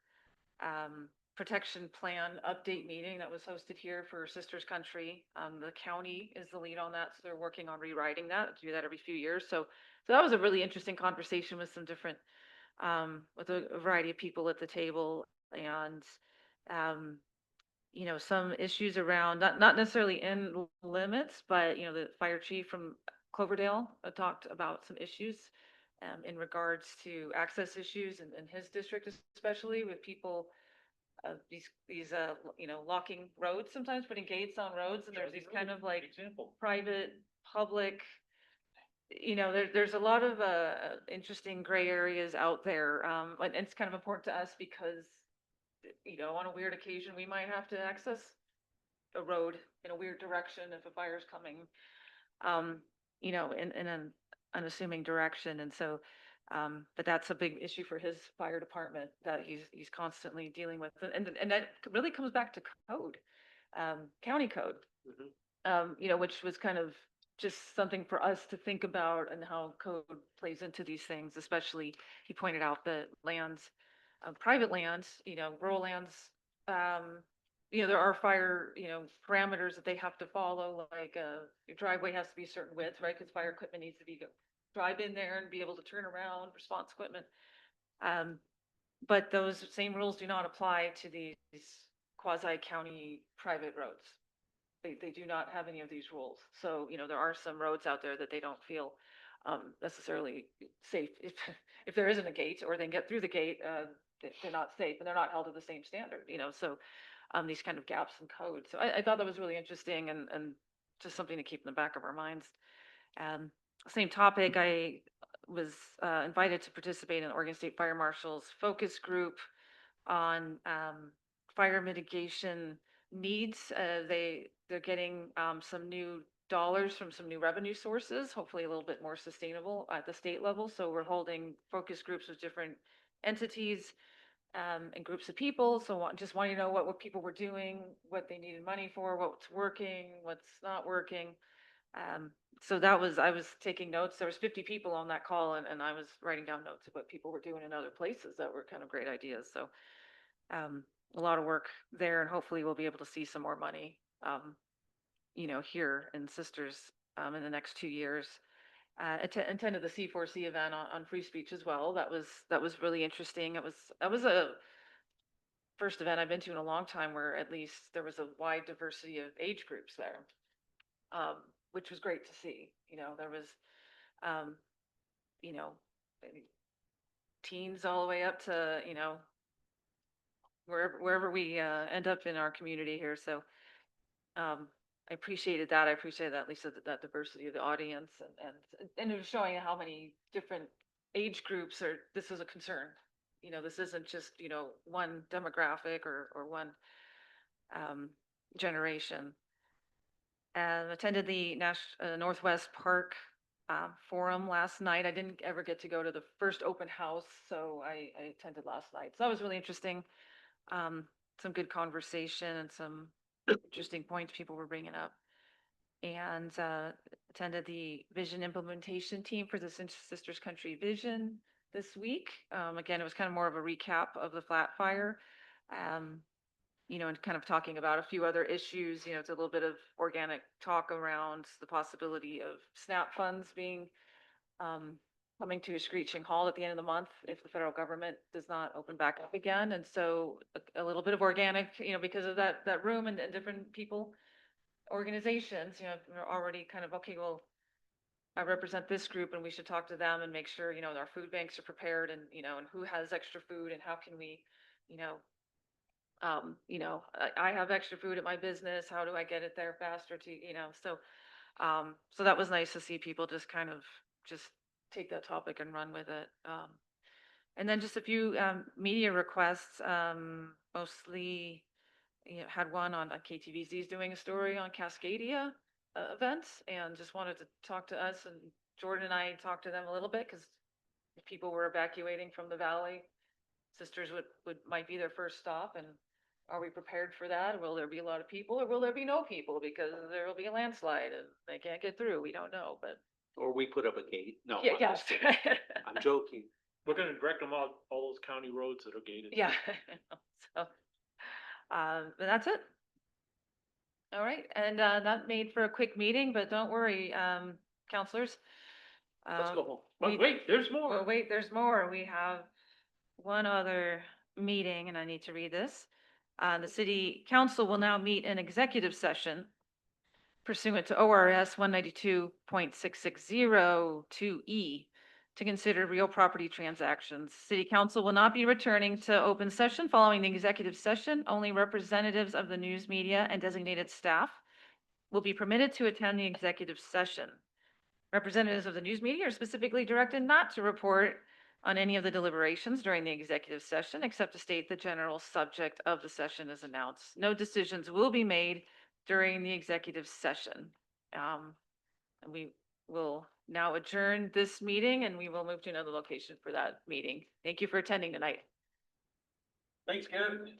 protection plan update meeting that was hosted here for Sisters Country. The county is the lead on that, so they're working on rewriting that, do that every few years. So that was a really interesting conversation with some different, with a variety of people at the table, and some issues around not necessarily in limits, but the fire chief from Cloverdale talked about some issues in regards to access issues in his district, especially with people these locking roads, sometimes putting gates on roads, and there's these kind of like private, public, there's a lot of interesting gray areas out there. And it's kind of important to us because on a weird occasion, we might have to access a road in a weird direction if a fire's coming, in an unassuming direction. And so, but that's a big issue for his fire department that he's constantly dealing with. And that really comes back to code, county code, which was kind of just something for us to think about and how code plays into these things. Especially, he pointed out that lands, private lands, rural lands, there are fire, parameters that they have to follow, like your driveway has to be a certain width, right? Because fire equipment needs to drive in there and be able to turn around, response equipment. But those same rules do not apply to these quasi-county private roads. They do not have any of these rules. So, there are some roads out there that they don't feel necessarily safe if there isn't a gate, or they can get through the gate, they're not safe and they're not held to the same standard, so these kind of gaps in code. So I thought that was really interesting and just something to keep in the back of our minds. Same topic, I was invited to participate in Oregon State Fire Marshal's focus group on fire mitigation needs. They're getting some new dollars from some new revenue sources, hopefully a little bit more sustainable at the state level. So we're holding focus groups with different entities and groups of people. So just wanting to know what people were doing, what they needed money for, what's working, what's not working. So I was taking notes. There was 50 people on that call, and I was writing down notes of what people were doing in other places that were kind of great ideas. So a lot of work there, and hopefully we'll be able to see some more money, here in Sisters in the next 2 years. Attended the C4C event on free speech as well. That was really interesting. That was a first event I've been to in a long time where at least there was a wide diversity of age groups there, which was great to see. There was, maybe teens all the way up to, wherever we end up in our community here. So I appreciated that. I appreciated that, at least that diversity of the audience, and it was showing how many different age groups this is a concern. This isn't just, one demographic or one generation. And attended the Northwest Park Forum last night. I didn't ever get to go to the first open house, so I attended last night. So that was really interesting. Some good conversation and some interesting points people were bringing up. And attended the vision implementation team for the Sisters Country Vision this week. Again, it was kind of more of a recap of the flat fire. And kind of talking about a few other issues. It's a little bit of organic talk around the possibility of SNAP funds being coming to a screeching halt at the end of the month if the federal government does not open back up again. And so a little bit of organic, because of that room and different people, organizations, are already kind of, okay, well, I represent this group and we should talk to them and make sure, our food banks are prepared and, and who has extra food and how can we, I have extra food at my business. How do I get it there faster so that was nice to see people just kind of just take that topic and run with it. And then just a few media requests, mostly, had one on KTVZ's doing a story on Cascadia events, and just wanted to talk to us, and Jordan and I talked to them a little bit because people were evacuating from the valley. Sisters might be their first stop, and are we prepared for that? Will there be a lot of people, or will there be no people because there will be a landslide and they can't get through? We don't know, but
Or we put up a gate. No.
yeah, yes.
I'm joking.
We're gonna direct them all those county roads that are gated.
Yeah. So, but that's it. All right, and that made for a quick meeting, but don't worry, counselors.
Let's go home.
But wait, there's more.
Well, wait, there's more. We have one other meeting, and I need to read this. The city council will now meet in executive session pursuant to ORS 192.6602E to consider real property transactions. City council will not be returning to open session following the executive session. Only representatives of the news media and designated staff will be permitted to attend the executive session. Representatives of the news media are specifically directed not to report on any of the deliberations during the executive session, except to state the general subject of the session is announced. No decisions will be made during the executive session. And we will now adjourn this meeting, and we will move to another location for that meeting. Thank you for attending tonight.
Thanks, Karen.